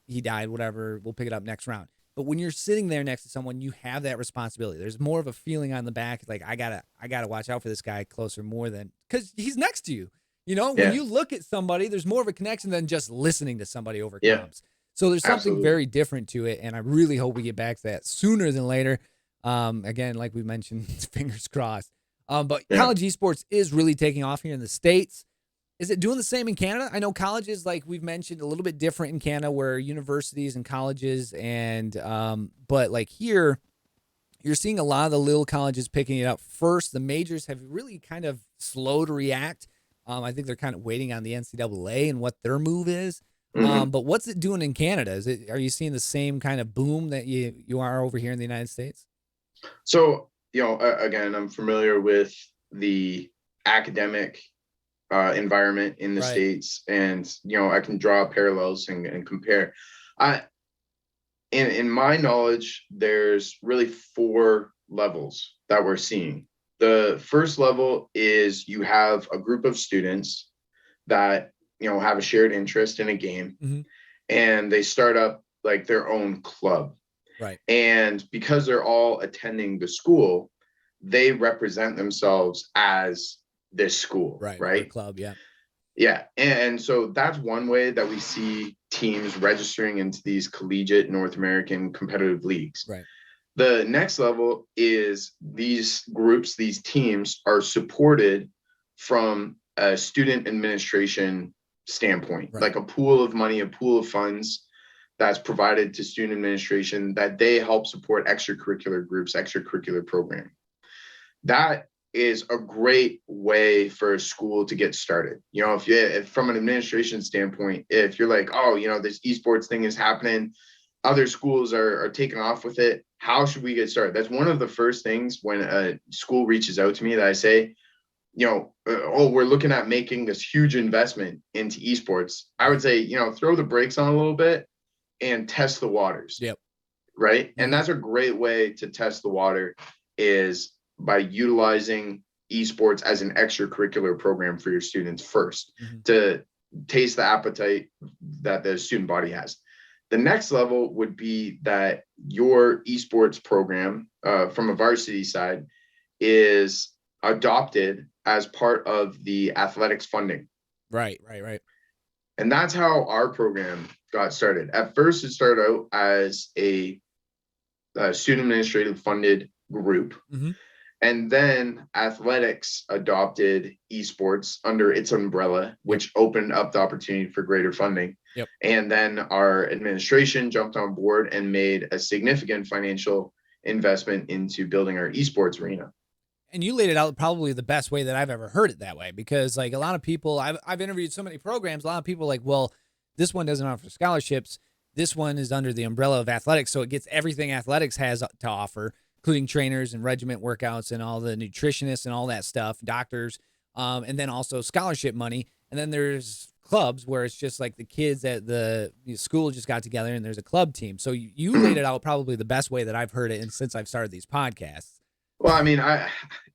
he died, whatever, we'll pick it up next round. But when you're sitting there next to someone, you have that responsibility. There's more of a feeling on the back, like I gotta watch out for this guy closer, more than because he's next to you. When you look at somebody, there's more of a connection than just listening to somebody over comms. So there's something very different to it, and I really hope we get back to that sooner than later. Again, like we mentioned, fingers crossed. But college esports is really taking off here in the States. Is it doing the same in Canada? I know colleges, like we've mentioned, a little bit different in Canada, where universities and colleges and but like here, you're seeing a lot of the little colleges picking it up first. The majors have really kind of slow to react. I think they're kind of waiting on the NCAA and what their move is. But what's it doing in Canada? Are you seeing the same kind of boom that you are over here in the United States? So, again, I'm familiar with the academic environment in the States, and I can draw parallels and compare. In my knowledge, there's really 4 levels that we're seeing. The first level is you have a group of students that have a shared interest in a game, and they start up like their own club. Right. And because they're all attending the school, they represent themselves as this school, right? Club, yeah. Yeah. And so that's one way that we see teams registering into these collegiate North American competitive leagues. Right. The next level is these groups, these teams are supported from a student administration standpoint, Right. like a pool of money, a pool of funds that's provided to student administration that they help support extracurricular groups, extracurricular programming. That is a great way for a school to get started. You know, if from an administration standpoint, if you're like, oh, you know, this esports thing is happening, other schools are taking off with it, how should we get started? That's one of the first things when a school reaches out to me that I say, you know, oh, we're looking at making this huge investment into esports. I would say, you know, throw the brakes on a little bit and test the waters. Yep. Right. And that's a great way to test the water, is by utilizing esports as an extracurricular program for your students first, to taste the appetite that the student body has. The next level would be that your esports program from a varsity side is adopted as part of the athletics funding. Right. And that's how our program got started. At first, it started out as a student administrative funded group. And then athletics adopted esports under its umbrella, which opened up the opportunity for greater funding. And then our administration jumped on board and made a significant financial investment into building our esports arena. And you laid it out probably the best way that I've ever heard it that way, because like a lot of people, I've interviewed so many programs, a lot of people are like, well, this one doesn't offer scholarships. This one is under the umbrella of athletics. So it gets everything athletics has to offer, including trainers and regiment workouts and all the nutritionists and all that stuff, doctors, and then also scholarship money. And then there's clubs where it's just like the kids at the school just got together and there's a club team. So you laid it out probably the best way that I've heard it, and since I've started these podcasts. Well, I mean,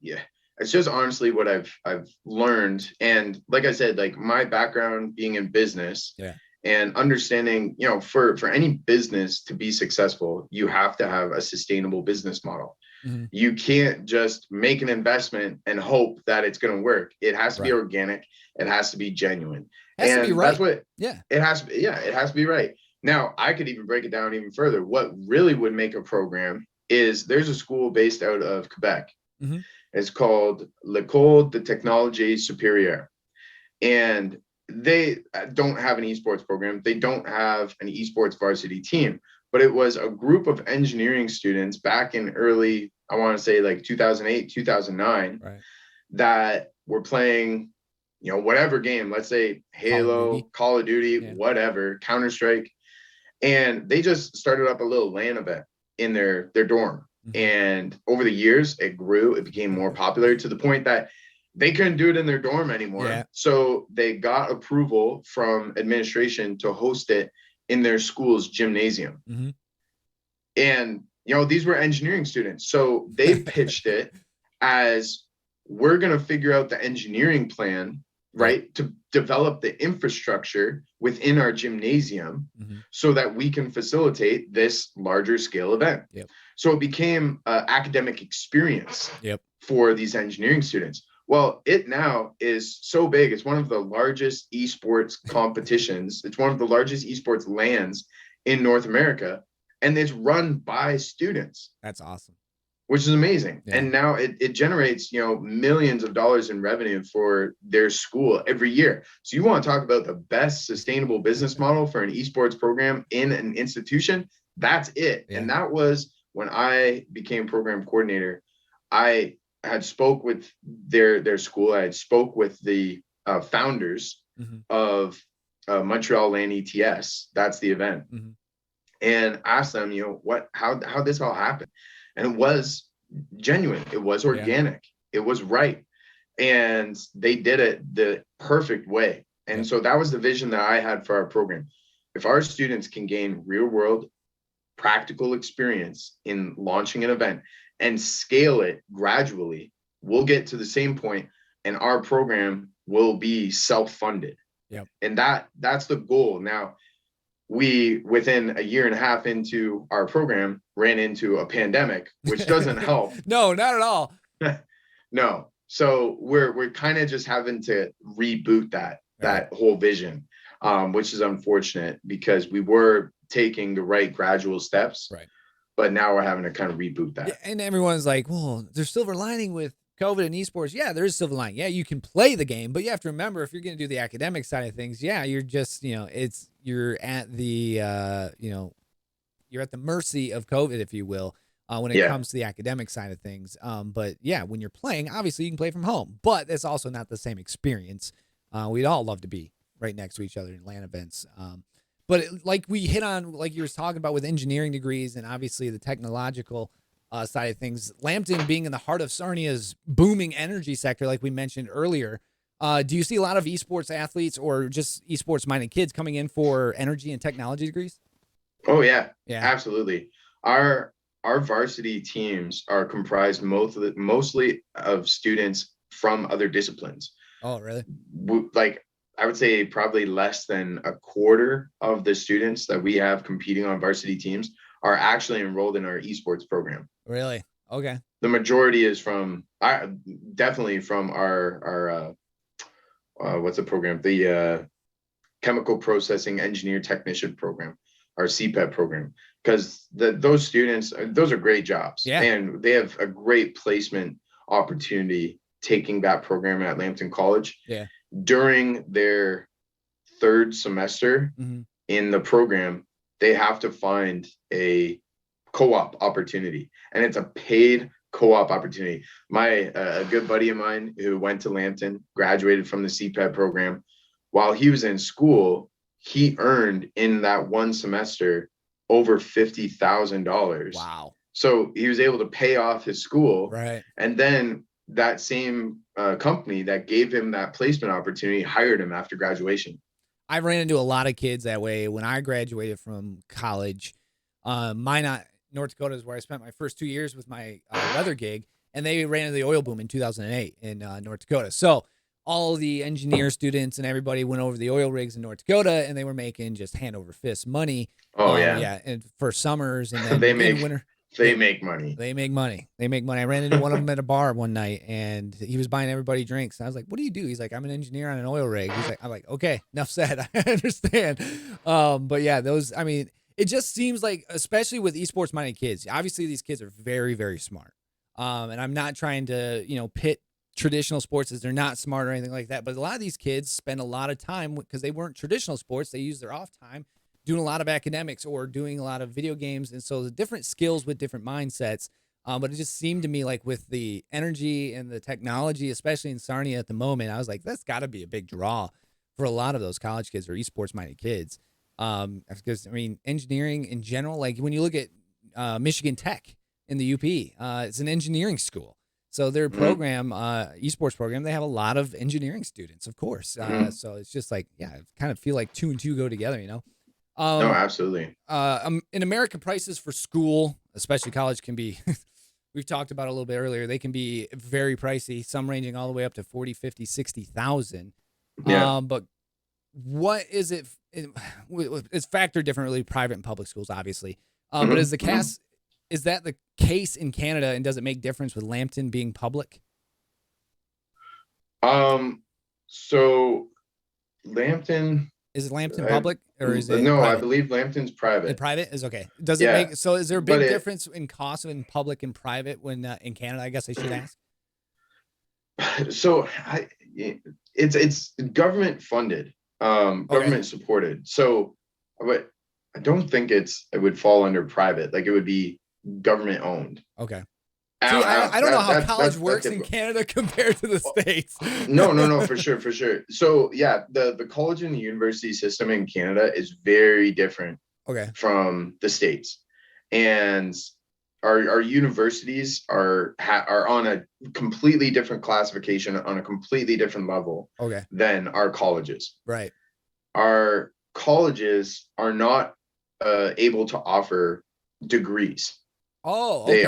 it's just honestly what I've learned. And like I said, like my background being in business and understanding, you know, for any business to be successful, you have to have a sustainable business model. You can't just make an investment and hope that it's going to work. It has to be organic. It has to be genuine. Has to be right. That's what it has to be. Yeah, it has to be right. Now, I could even break it down even further. What really would make a program is there's a school based out of Quebec. It's called L'École de Technologie Supérieure. And they don't have an esports program. They don't have an esports varsity team, but it was a group of engineering students back in early, I want to say like 2008, 2009, that were playing, you know, whatever game, let's say Halo, Call of Duty, whatever, Counter-Strike. And they just started up a little LAN event in their dorm. And over the years, it grew, it became more popular to the point that they couldn't do it in their dorm anymore. So they got approval from administration to host it in their school's gymnasium. And, you know, these were engineering students. So they pitched it as, we're going to figure out the engineering plan, right, to develop the infrastructure within our gymnasium so that we can facilitate this larger scale event. So it became an academic experience for these engineering students. Well, it now is so big. It's one of the largest esports competitions. It's one of the largest esports LANs in North America, and it's run by students. That's awesome. Which is amazing. And now it generates, you know, millions of dollars in revenue for their school every year. So you want to talk about the best sustainable business model for an esports program in an institution? That's it. And that was when I became program coordinator. I had spoke with their school. I had spoke with the founders of Montreal LAN ETS. That's the event. And asked them, you know, how this all happened. And it was genuine. It was organic. It was right. And they did it the perfect way. And so that was the vision that I had for our program. If our students can gain real world practical experience in launching an event and scale it gradually, we'll get to the same point and our program will be self-funded. And that's the goal. Now, we, within a year and a half into our program, ran into a pandemic, which doesn't help. No, not at all. No. So we're kind of just having to reboot that whole vision, which is unfortunate because we were taking the right gradual steps. but now we're having to kind of reboot Yeah, that. and everyone's like, well, there's silver lining with COVID and esports. Yeah, there is silver lining. Yeah, you can play the game, but you have to remember if you're going to do the academic side of things, yeah, you're just, you're at the, you're at the mercy of COVID, if you will, when it Yeah. comes to the academic side of things. But yeah, when you're playing, obviously you can play from home, but it's also not the same experience. We'd all love to be right next to each other in LAN events. But like we hit on, like you were talking about with engineering degrees and obviously the technological side of things, Lambton being in the heart of Sarnia's booming energy sector, like we mentioned earlier. Do you see a lot of esports athletes or just esports minded kids coming in for energy and technology degrees? Oh yeah, Yeah. absolutely. Our varsity teams are comprised mostly of students from other disciplines. Oh, really? Like I would say probably less than a quarter of the students that we have competing on varsity teams are actually enrolled in our esports program. Really? Okay. The majority is from definitely from our what's the program? The chemical processing engineer technician program, our CPET program, because those students, those are great jobs, Yeah. and they have a great placement opportunity taking that program at Lambton College. Yeah. During their third semester in the program, they have to find a co-op opportunity, and it's a paid co-op opportunity. A good buddy of mine who went to Lambton, graduated from the CPET program. While he was in school, he earned in that one semester over $50,000. Wow. So he was able to pay off his school. Right. And then that same company that gave him that placement opportunity hired him after graduation. I ran into a lot of kids that way when I graduated from college. North Dakota is where I spent my first 2 years with my weather gig, and they ran into the oil boom in 2008 in North Dakota. So all the engineer students and everybody went over the oil rigs in North Dakota, and they were making just hand over fist money. Oh yeah, and for summers and then in winter. They make money. They make money. They make money. I ran into one of them at a bar one night, and he was buying everybody drinks. And I was like, "What do you do?" He's like, "I'm an engineer on an oil rig." He's like, "I'm like, okay, enough said. I understand." But yeah, it just seems like, especially with esports minded kids, obviously these kids are very, very smart. And I'm not trying to, pit traditional sports as they're not smart or anything like that. But a lot of these kids spend a lot of time because they weren't traditional sports. They use their off time doing a lot of academics or doing a lot of video games. And so the different skills with different mindsets. But it just seemed to me like with the energy and the technology, especially in Sarnia at the moment, I was like, that's got to be a big draw for a lot of those college kids or esports minded kids. Because engineering in general, like when you look at Michigan Tech in the UP, it's an engineering school. So their program, esports program, they have a lot of engineering students, of course. So it's just like, yeah, I kind of feel like 2 and 2 go together, No, absolutely. In America, prices for school, especially college, can be, we've talked about it a little bit earlier, they can be very pricey, some ranging all the way up to 40, 50, 60,000. Yeah. But what is it? It's factored differently, private and public schools, obviously. But is that the case in Canada, and does it make difference with Lambton being public? So Lambton. Is Lambton public or is it no? private? I believe Lambton's private. Private is okay. Does it make so? Is there a big difference in cost in public and private when in Canada? I guess I should ask. So it's government funded, government supported. So, but I don't think it would fall under private. Like it would be government owned. Okay. See, I don't know how college works in Canada compared to the States. No, for sure. So yeah, the college and the university system in Canada is very different from the States. And our universities are on a completely different classification, on a completely different level than our colleges. Right. Our colleges are not able to offer degrees. Oh, okay.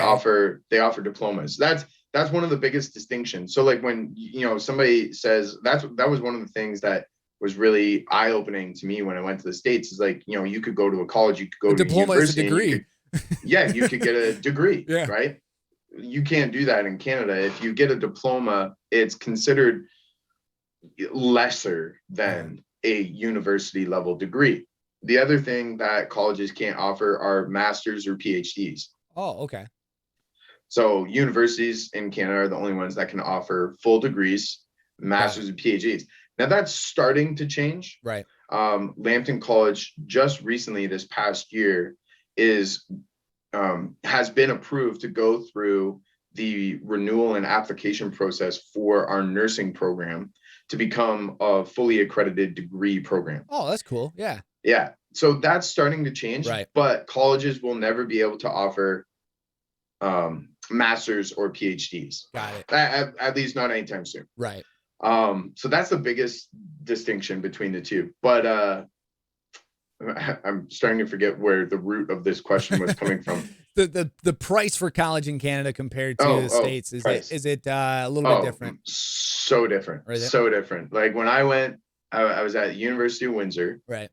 They offer diplomas. That's one of the biggest distinctions. So like when somebody says that was one of the things that was really eye-opening to me when I went to the States is like, you could go to a college, you could go to a diploma is a degree. You could get a degree, right? You can't do that in Canada. If you get a diploma, it's considered lesser than a university level degree. The other thing that colleges can't offer are masters or PhDs. Oh, okay. So universities in Canada are the only ones that can offer full degrees, masters and PhDs. Now that's starting to change. Right. Lambton College just recently this past year is has been approved to go through the renewal and application process for our nursing program to become a fully accredited degree program. Oh, that's cool. Yeah. Yeah. So that's starting to change, Right. but colleges will never be able to offer masters or PhDs. Got it. At least not anytime soon. Right. So that's the biggest distinction between the two. But I'm starting to forget where the root of this question was coming from. The price for college in Canada compared to the States, is it a little bit different? So different. So different. Like when I went, I was at University of Windsor, right,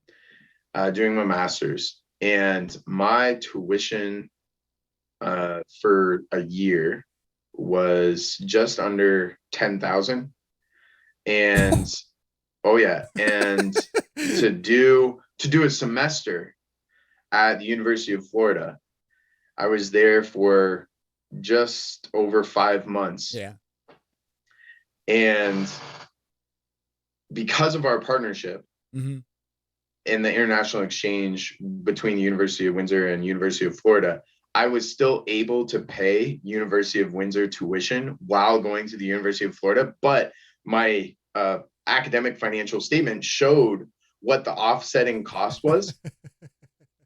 doing my master's, and my tuition for a year was just under 10,000. And oh yeah, and to do a semester at the University of Florida, I was there for just over 5 months. Yeah. And because of our partnership in the international exchange between the University of Windsor and University of Florida, I was still able to pay University of Windsor tuition while going to the University of Florida, but my academic financial statement showed what the offsetting cost was.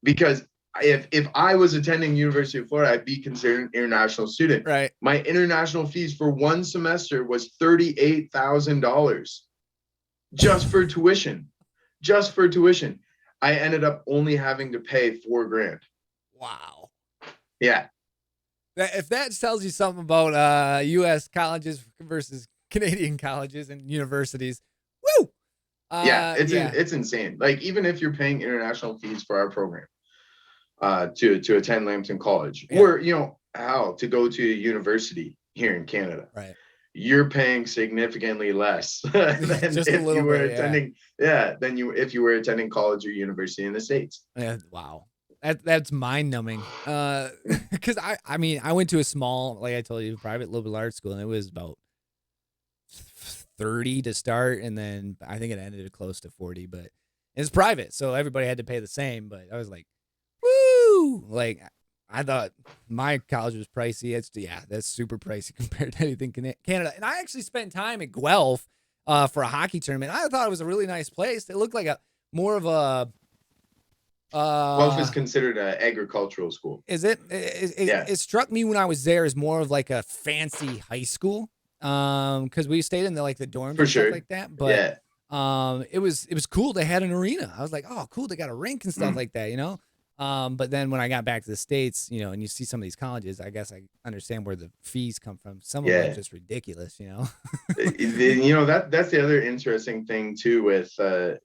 Because if I was attending University of Florida, I'd be considered an international student. Right. My international fees for one semester was $38,000 just for tuition. Just for tuition. I ended up only having to pay $4,000. Wow. Yeah. If that tells you something about U.S. colleges versus Canadian colleges and universities, woo! It's insane. Like even if you're paying international fees for our program, to attend Lambton College, or to go to a university here in Canada, right, you're paying significantly less than if you were attending if you were attending college or university in the States. Wow. That's mind numbing. Because I mean I went to a small, like I told you, private liberal arts school, and it was about 30 to start, and then I think it ended at close to 40, but it's private, so everybody had to pay the same. But I was like, woo! Like I thought my college was pricey. That's super pricey compared to anything Canada. And I actually spent time at Guelph for a hockey tournament. I thought it was a really nice place. It looked like more of a Guelph is considered an agricultural school. Is it? It struck me when I was there as more of like a fancy high school. Because we stayed in the dorms and stuff like that. But it was cool. They had an arena. I was like, oh, cool. They got a rink and stuff like that, But then when I got back to the States, and you see some of these colleges, I guess I understand where the fees come from. Some of them are just ridiculous, That's the other interesting thing too with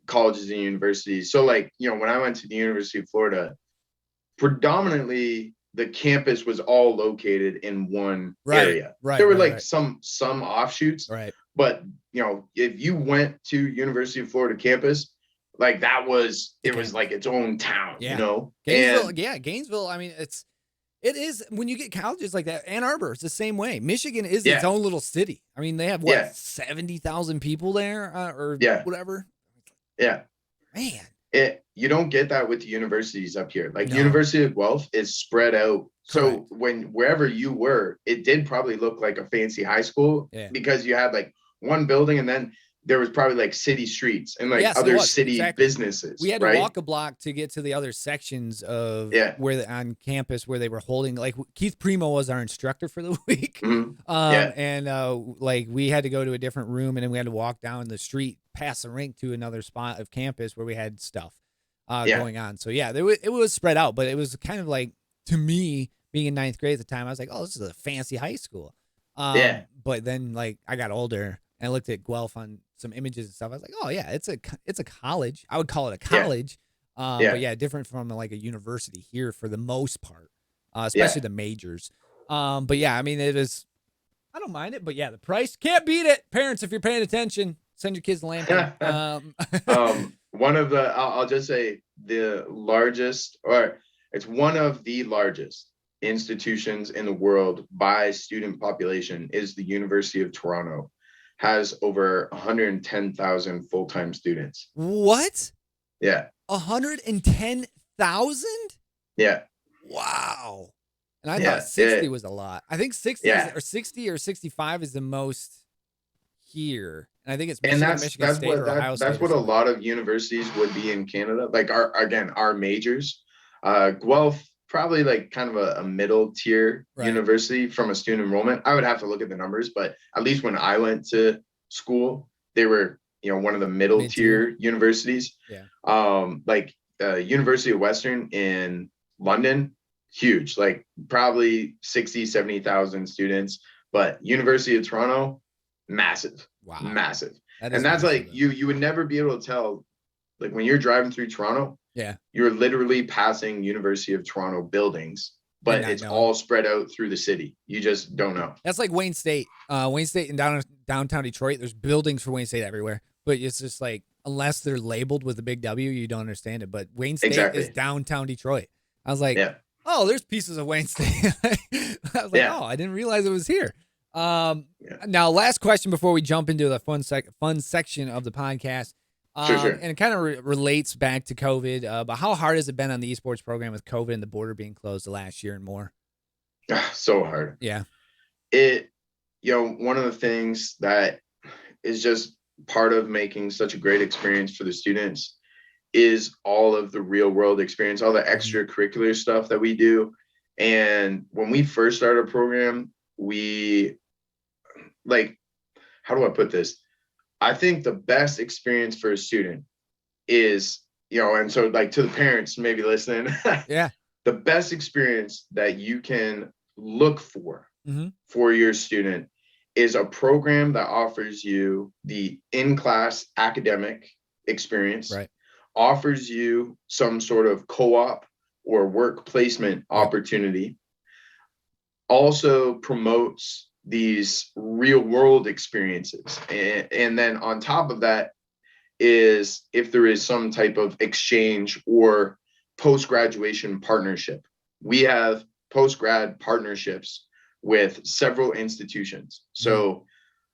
colleges and universities. So when I went to the University of Florida, predominantly the campus was all located in one area. Right. There were some offshoots. Right. But if you went to University of Florida campus, it was like its own town, Gainesville. I mean, it is when you get colleges like that. Ann Arbor, it's the same way. Michigan is its own little city. I mean, they have 70,000 people there, or whatever. Yeah, man. You don't get that with the universities up here. University of Guelph is spread out. So wherever you were, it did probably look like a fancy high school because you had one building, and then there was probably city streets and other city businesses. We had to walk a block to get to the other sections of on campus where they were holding. Keith Primo was our instructor for the week, and we had to go to a different room, and then we had to walk down the street past the rink to another spot of campus where we had stuff going on. So it was spread out, but it was kind of to me, being in 9th grade at the time, I was like, oh, this is a fancy high school. But then I got older and I looked at Guelph on some images and stuff. I was like, oh yeah, it's a college. I would call it a college. But different from a university here for the most part, especially the majors. But I mean, I don't mind it, but the price, can't beat it. Parents, if you're paying attention, send your kids to Lambton. One of the, I'll just say the largest, or it's one of the largest institutions in the world by student population is the University of Toronto. Has over 110,000 full-time students. What? Yeah. 110,000? Yeah. Wow. And I thought Yeah. 60 was a lot. I think 60 Yeah. or 60 or 65 is the most here. And I think it's And Michigan, Michigan State, or Ohio State. that's what a lot of universities would be in Canada. Like our majors. Guelph, probably like kind of a middle tier university from a student enrollment. I would have to look at the numbers, but at least when I went to school, they were, one of the middle tier universities. Yeah. Like University of Western in London, huge, like probably 60, 70,000 students, but University of Toronto, massive. Wow. Massive. And that's like, you would never be able to tell, like when you're driving through Toronto, yeah, you're literally passing University of Toronto buildings, but it's all spread out through the city. You just don't know. That's like Wayne State. Wayne State in downtown Detroit, there's buildings for Wayne State everywhere, but it's just like, unless they're labeled with a big W, you don't understand it. But Wayne State is downtown Detroit. I was like, oh, there's pieces of Wayne State. I was like, oh, I didn't realize it was here. Now, last question before we jump into the fun section of the podcast. Sure. And it kind of relates back to COVID, but how hard has it been on the esports program with COVID and the border being closed the last year and more? So hard. Yeah. One of the things that is just part of making such a great experience for the students is all of the real world experience, all the extracurricular stuff that we do. And when we first started our program, we how do I put this? I think the best experience for a student is, and so like to the parents maybe listening, the best experience that you can look for your student is a program that offers you the in-class academic experience, offers you some sort of co-op or work placement opportunity, also promotes these real world experiences. And then on top of that is if there is some type of exchange or post-graduation partnership. We have post-grad partnerships with several institutions. So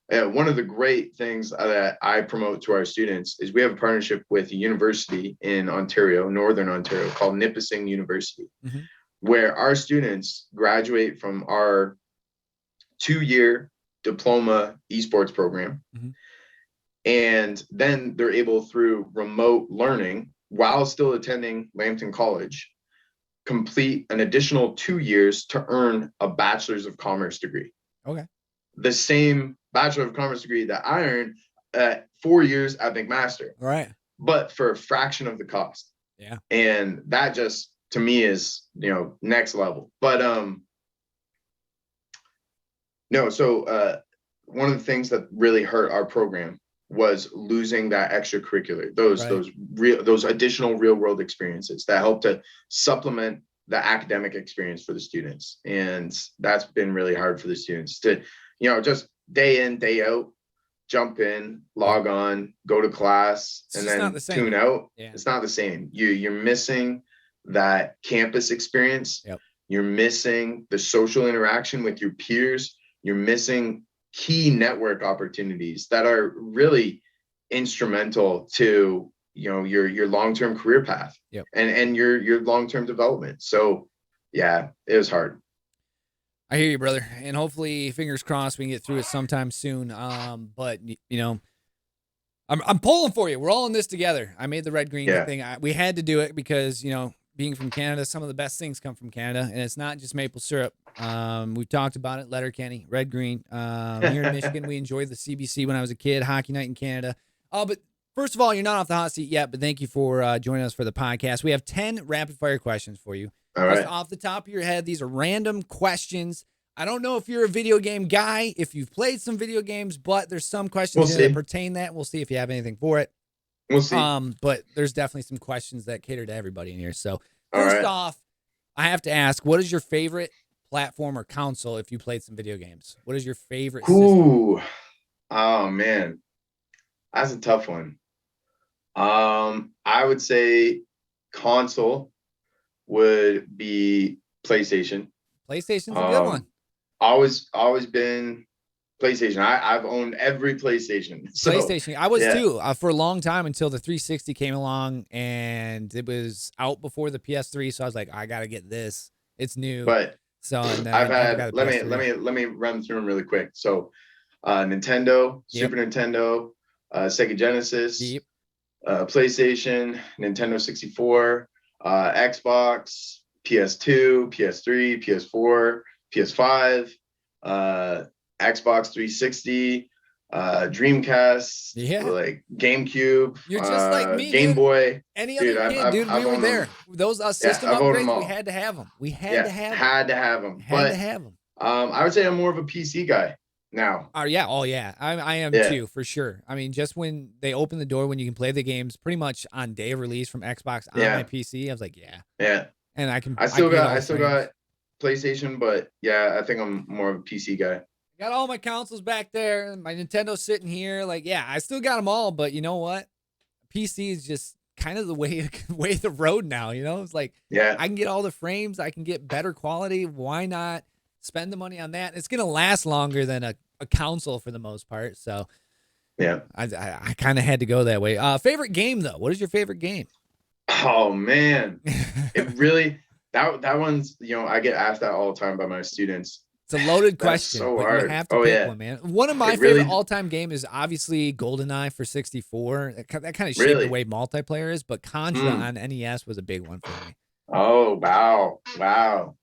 one of the great things that I promote to our students is we have a partnership with a university in Ontario, Northern Ontario, called Nipissing University, where our students graduate from our 2-year diploma esports program. And then they're able, through remote learning while still attending Lambton College, complete an additional 2 years to earn a Bachelor's of Commerce degree. Okay. The same Bachelor of Commerce degree that I earned at 4 years at McMaster. Right. But for a fraction of the cost. Yeah. And that just, to me, is, next level. But one of the things that really hurt our program was losing that extracurricular, those additional real world experiences that help to supplement the academic experience for the students. And that's been really hard for the students to, just day in, day out, jump in, log on, go to class, and then tune out. Yeah. It's not the same. You're missing that campus experience. Yep. You're missing the social interaction with your peers. You're missing key network opportunities that are really instrumental to, your long-term career path. Yep. and your long-term development. So yeah, it was hard. I hear you, brother. And hopefully, fingers crossed, we can get through it sometime soon. But I'm pulling for you. We're all in this together. I made the red-green thing. We had to do it because, being from Canada, some of the best things come from Canada, and it's not just maple syrup. We've talked about it, Letterkenny, red, green. Here in Michigan, we enjoyed the CBC when I was a kid, hockey night in Canada. But first of all, you're not off the hot seat yet, but thank you for joining us for the podcast. We have 10 rapid-fire questions for you. All right. Just off the top of your head, these are random questions. I don't know if you're a video game guy, if you've played some video games, but there's some questions that pertain that. We'll see if you have anything for it. We'll see. But there's definitely some questions that cater to everybody in here. So first off, I have to ask, what is your favorite platform or console if you played some video games? What is your favorite system? Oh man, that's a tough one. I would say console would be PlayStation. PlayStation's a good one. Always been PlayStation. I've owned every PlayStation. So, PlayStation. I was too for a long time until the 360 came along, and it was out before the PS3. So I was like, I gotta get this. It's new. But so and then I've I never had. got a Let me run through them really quick. So, Nintendo, Yep. Super Nintendo, Sega Genesis, Yep. PlayStation, Nintendo 64, Xbox, PS2, PS3, PS4, PS5, Xbox 360, Dreamcast, Yeah. like GameCube, You're just like me, Game dude. Boy. Any other kid, dude, we were there. Those system I've owned them upgrades, all. we had to have them. We had to have them. Had to have them. Had to have them. I would say I'm more of a PC guy now. Yeah. Oh, yeah. I am too, for sure. I mean, just when they open the door, when you can play the games pretty much on day of release from Xbox on my PC, I was like, yeah. And I still got PlayStation, but yeah, I think I'm more of a PC guy. Got all my consoles back there. My Nintendo's sitting here. Like, yeah, I still got them all, but you know what? PC is just kind of the way of the road now. You know, it's like, I can get all the frames. I can get better quality. Why not spend the money on that? It's gonna last longer than a console for the most part. So, yeah, I kind of had to go that way. Favorite game though? What is your favorite game? Oh man, it really that one's, you know, I get asked that all the time by my students. It's a loaded question, so but hard. you have to pick one, man. One of my favorite all-time game is obviously GoldenEye for 64. That kind of shaped the way multiplayer is, but Contra on NES was a big one for me. Oh, wow.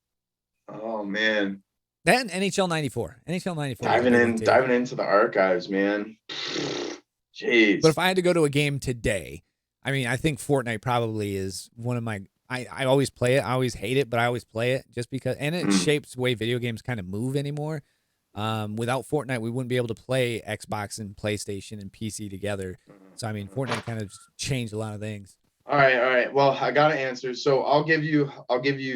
Oh, man. That and NHL 94. NHL 94. Diving into the archives, man. Jeez. But if I had to go to a game today, I mean, I think Fortnite probably is one of my... I always play it. I always hate it, but I always play it just because, and it shapes the way video games kind of move anymore. Without Fortnite, we wouldn't be able to play Xbox and PlayStation and PC together. So I mean, Fortnite kind of changed a lot of things. All right. Well, I got an answer. So I'll give you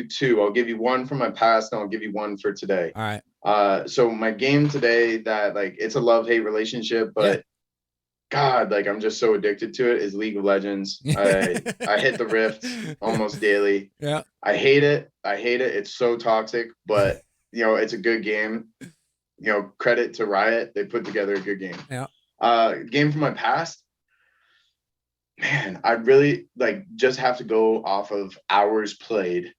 two. I'll give you one from my past, and I'll give you one for today. All right. So my game today that, like, it's a love-hate relationship, but God, like, I'm just so addicted to it, is League of Legends. I hit the rift almost daily. Yeah. I hate it. It's so toxic, but you know, it's a good game. You know, credit to Riot. They put together a good game. Yeah. Game from my past. Man, I really just have to go off of hours played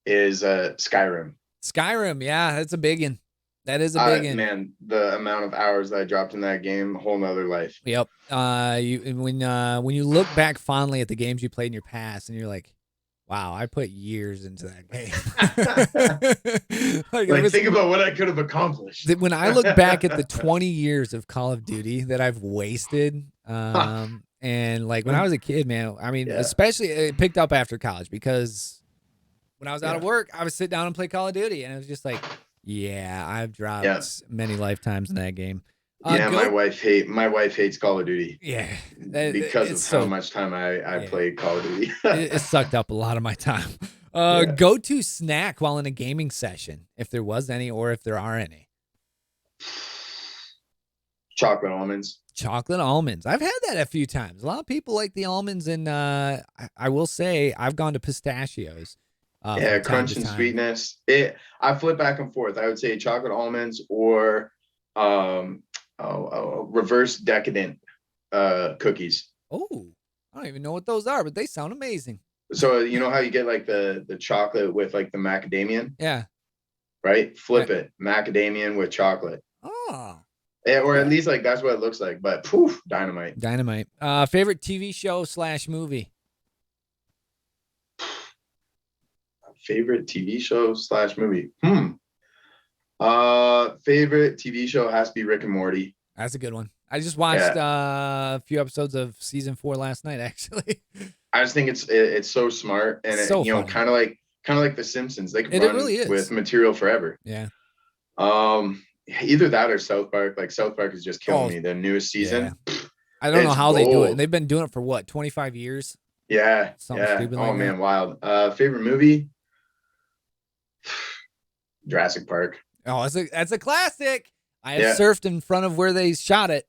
is Skyrim. Skyrim, yeah, that's a big one. That is a big one. Man, the amount of hours that I dropped in that game, a whole nother life. Yep. When you look back fondly at the games you played in your past, and you're like, wow, I put years into that game. Think about what I could have accomplished. When I look back at the 20 years of Call of Duty that I've wasted, and like when I was a kid, man, I mean, especially it picked up after college, because when I was out of work, I would sit down and play Call of Duty, and it was just like, I've dropped many lifetimes in that game. My wife hates Call of Duty. Yeah, because of how much time I played Call of Duty. It sucked up a lot of my time. Go-to snack while in a gaming session, if there was any, or if there are any. Chocolate almonds. Chocolate almonds. I've had that a few times. A lot of people like the almonds, and I will say I've gone to pistachios. Crunch and sweetness. I flip back and forth. I would say chocolate almonds or reverse decadent cookies. Oh, I don't even know what those are, but they sound amazing. So you know how you get like the chocolate with like the macadamia? Yeah. Right? Flip it. Macadamia with chocolate. Oh. Yeah, or at least like that's what it looks like. But poof, dynamite. Dynamite. Favorite TV show / movie? Favorite TV show / movie. Favorite TV show has to be Rick and Morty. That's a good one. I just watched a few episodes of season 4 last night, actually. I just think it's so smart, and so you know, kind of like The Simpsons. They can run really with material forever. Yeah. Either that or South Park. Like South Park is just killing me. The newest season. Yeah. I don't know how they do it. And they've been doing it for what, 25 years? Yeah. Something stupid like man, that. wild. Favorite movie? Jurassic Park. Oh, that's a classic. I have surfed in front of where they shot it.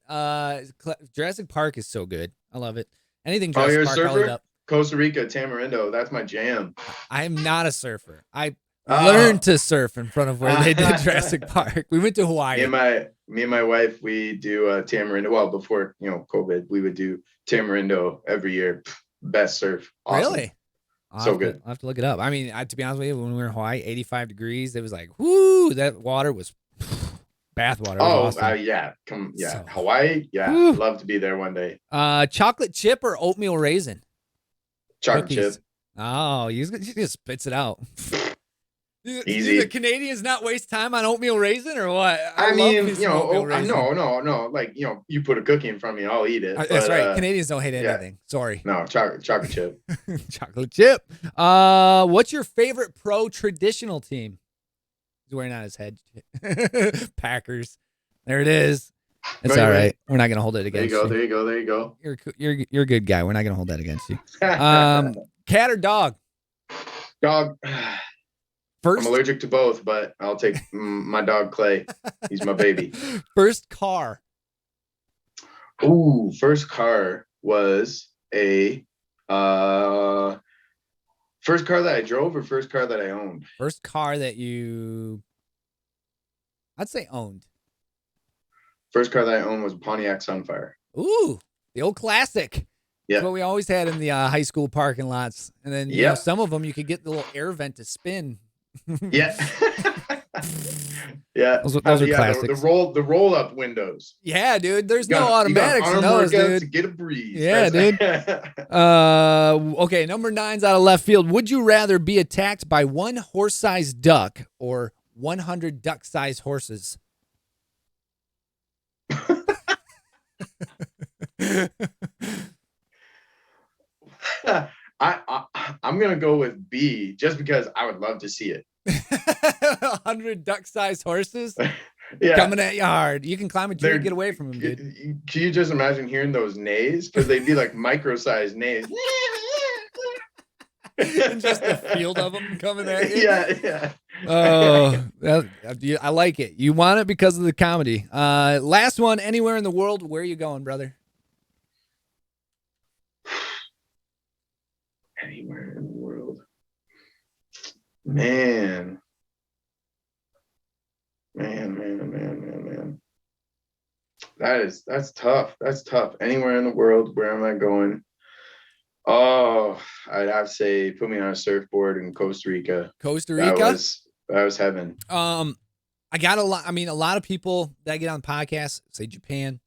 Jurassic Park is so good. I love it. Anything Jurassic Park, I'll eat up. Costa Rica, Tamarindo. That's my jam. I am not a surfer. I learned to surf in front of where they did Jurassic Park. We went to Hawaii. Me and my wife, we do Tamarindo. Well, before COVID, we would do Tamarindo every year. Best surf. Awesome. Really? So good. I'll have to look it up. I mean, to be honest with you, when we were in Hawaii, 85 degrees, it was like, whoo, that water was bath water. Awesome. Yeah. So, Hawaii. Yeah. Whew. Love to be there one day. Chocolate chip or oatmeal raisin? Chocolate chip. Oh, he just spits it out. Easy. Do the Canadians not waste time on oatmeal raisin or what? I mean, no. Like, you put a cookie in front of me, I'll eat it. That's right. Canadians don't hate anything. Sorry. No, chocolate chip. Chocolate chip. What's your favorite pro traditional team? He's wearing on his head. Packers. There it is. It's all right. We're not gonna hold it against you. There you go. You're a good guy. We're not gonna hold that against you. Cat or dog? Dog. First, I'm allergic to both, but I'll take my dog Clay. He's my baby. First car. Ooh, first car was a first car that I drove or first car that I owned? First car that I'd say owned. First car that I owned was a Pontiac Sunfire. Ooh, the old classic. Yeah. That's what we always had in the high school parking lots. And then you know, some of them you could get the little air vent to spin. Yeah. Yeah. Those are classics. The roll up windows. Yeah, dude. There's no automatics in those, dude. To get a breeze. Yeah, dude. Okay, number 9's out of left field. Would you rather be attacked by one horse-sized duck or 100 duck-sized horses? I'm gonna go with B just because I would love to see it. 100 duck-sized horses coming at you hard. You can climb a tree and get away from them, dude. Can you just imagine hearing those neighs? Because they'd be like micro-sized neighs. And just a field of them coming at you. Yeah. Oh, I like it. You want it because of the comedy. Last one. Anywhere in the world, where are you going, brother? Anywhere in the world. Man. That's tough. That's tough. Anywhere in the world, where am I going? Oh, I'd have to say put me on a surfboard in Costa Rica. Costa Rica? That was heaven. I got a lot of people that get on podcasts say Japan.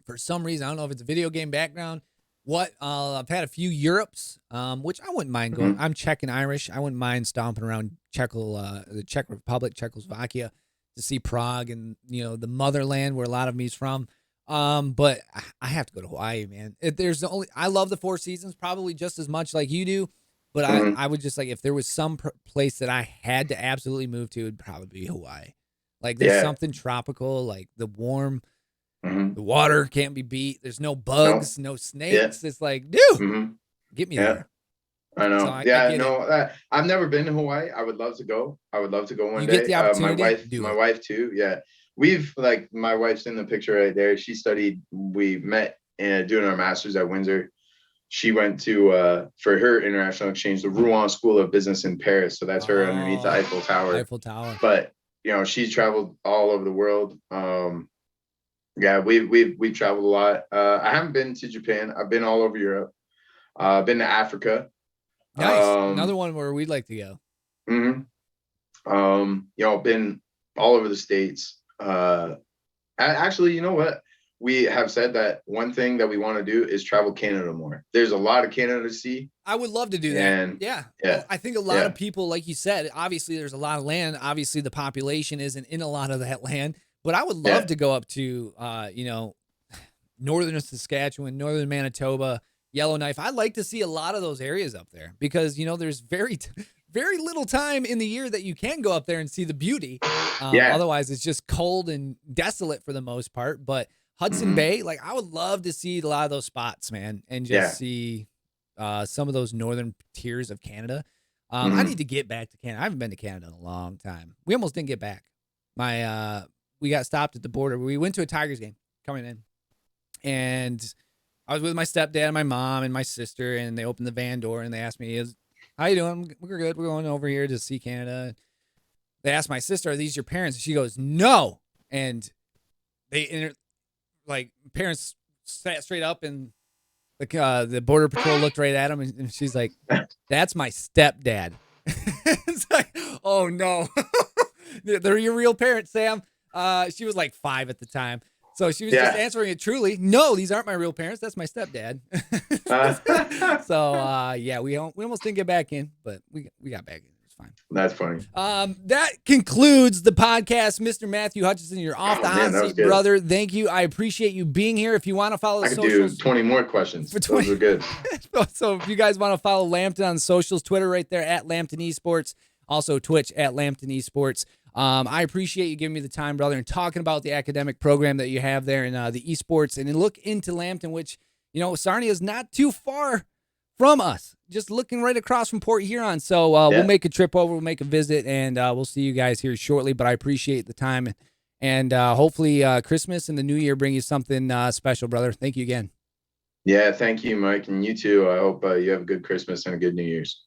For some reason, I don't know if it's a video game background. I've had a few Europes, which I wouldn't mind going. I'm Czech and Irish. I wouldn't mind stomping around the Czech Republic, Czechoslovakia to see Prague and, the motherland where a lot of me's from. But I have to go to Hawaii, man. I love the Four Seasons probably just as much like you do. But I would just if there was some place that I had to absolutely move to, it'd probably be Hawaii. Like there's something tropical, like the warm. The water can't be beat. There's no bugs, no snakes. It's like, dude, get me there. I know. So I've never been to Hawaii. I would love to go. One day. Get the opportunity. My wife too. Yeah, we've my wife's in the picture right there. She studied. We met doing our master's at Windsor. She went to for her international exchange, the Rouen School of Business in Paris. So that's her underneath the Eiffel Tower. But she's traveled all over the world. Yeah, we've traveled a lot. I haven't been to Japan. I've been all over Europe. I've been to Africa. Nice. Another one where we'd like to go. Been all over the States. Actually, you know what? We have said that one thing that we want to do is travel Canada more. There's a lot of Canada to see. I would love to do that. Yeah. Well, I think a lot of people, like you said, obviously there's a lot of land. Obviously the population isn't in a lot of that land. But I would love to go up to, northern Saskatchewan, northern Manitoba, Yellowknife. I'd like to see a lot of those areas up there because, there's very little time in the year that you can go up there and see the beauty. Otherwise, it's just cold and desolate for the most part. But Hudson Bay, I would love to see a lot of those spots, man, and just see some of those northern tiers of Canada. I need to get back to Canada. I haven't been to Canada in a long time. We almost didn't get back. We got stopped at the border. We went to a Tigers game coming in, and I was with my stepdad, my mom, and my sister, and they opened the van door and they asked me, "How you doing?" "We're good. We're going over here to see Canada." they asked my sister, "Are these your parents?" And she goes, "No." And like parents sat straight up, and the border patrol looked right at him, and she's like, "That's my stepdad." It's like, oh no. They're your real parents, Sam. She was like 5 at the time. So she was just answering it truly. No, these aren't my real parents. That's my stepdad. So yeah, we almost didn't get back in, but we got back in. It's fine. That's funny. That concludes the podcast. Mr. Matthew Hutchinson, you're off the hot seat, brother. Thank you. I appreciate you being here. If you want to follow the socials, do 20 more questions. Those are good. So if you guys want to follow Lambton on socials, Twitter right there at Lambton Esports, also Twitch at Lambton Esports. I appreciate you giving me the time, brother, and talking about the academic program that you have there in the esports, and then look into Lambton, which, Sarnia is not too far from us, just looking right across from Port Huron. So we'll make a trip over, we'll make a visit, and we'll see you guys here shortly. But I appreciate the time, and hopefully Christmas and the New Year bring you something special, brother. Thank you again. Yeah, thank you, Mike, and you too. I hope you have a good Christmas and a good New Year's.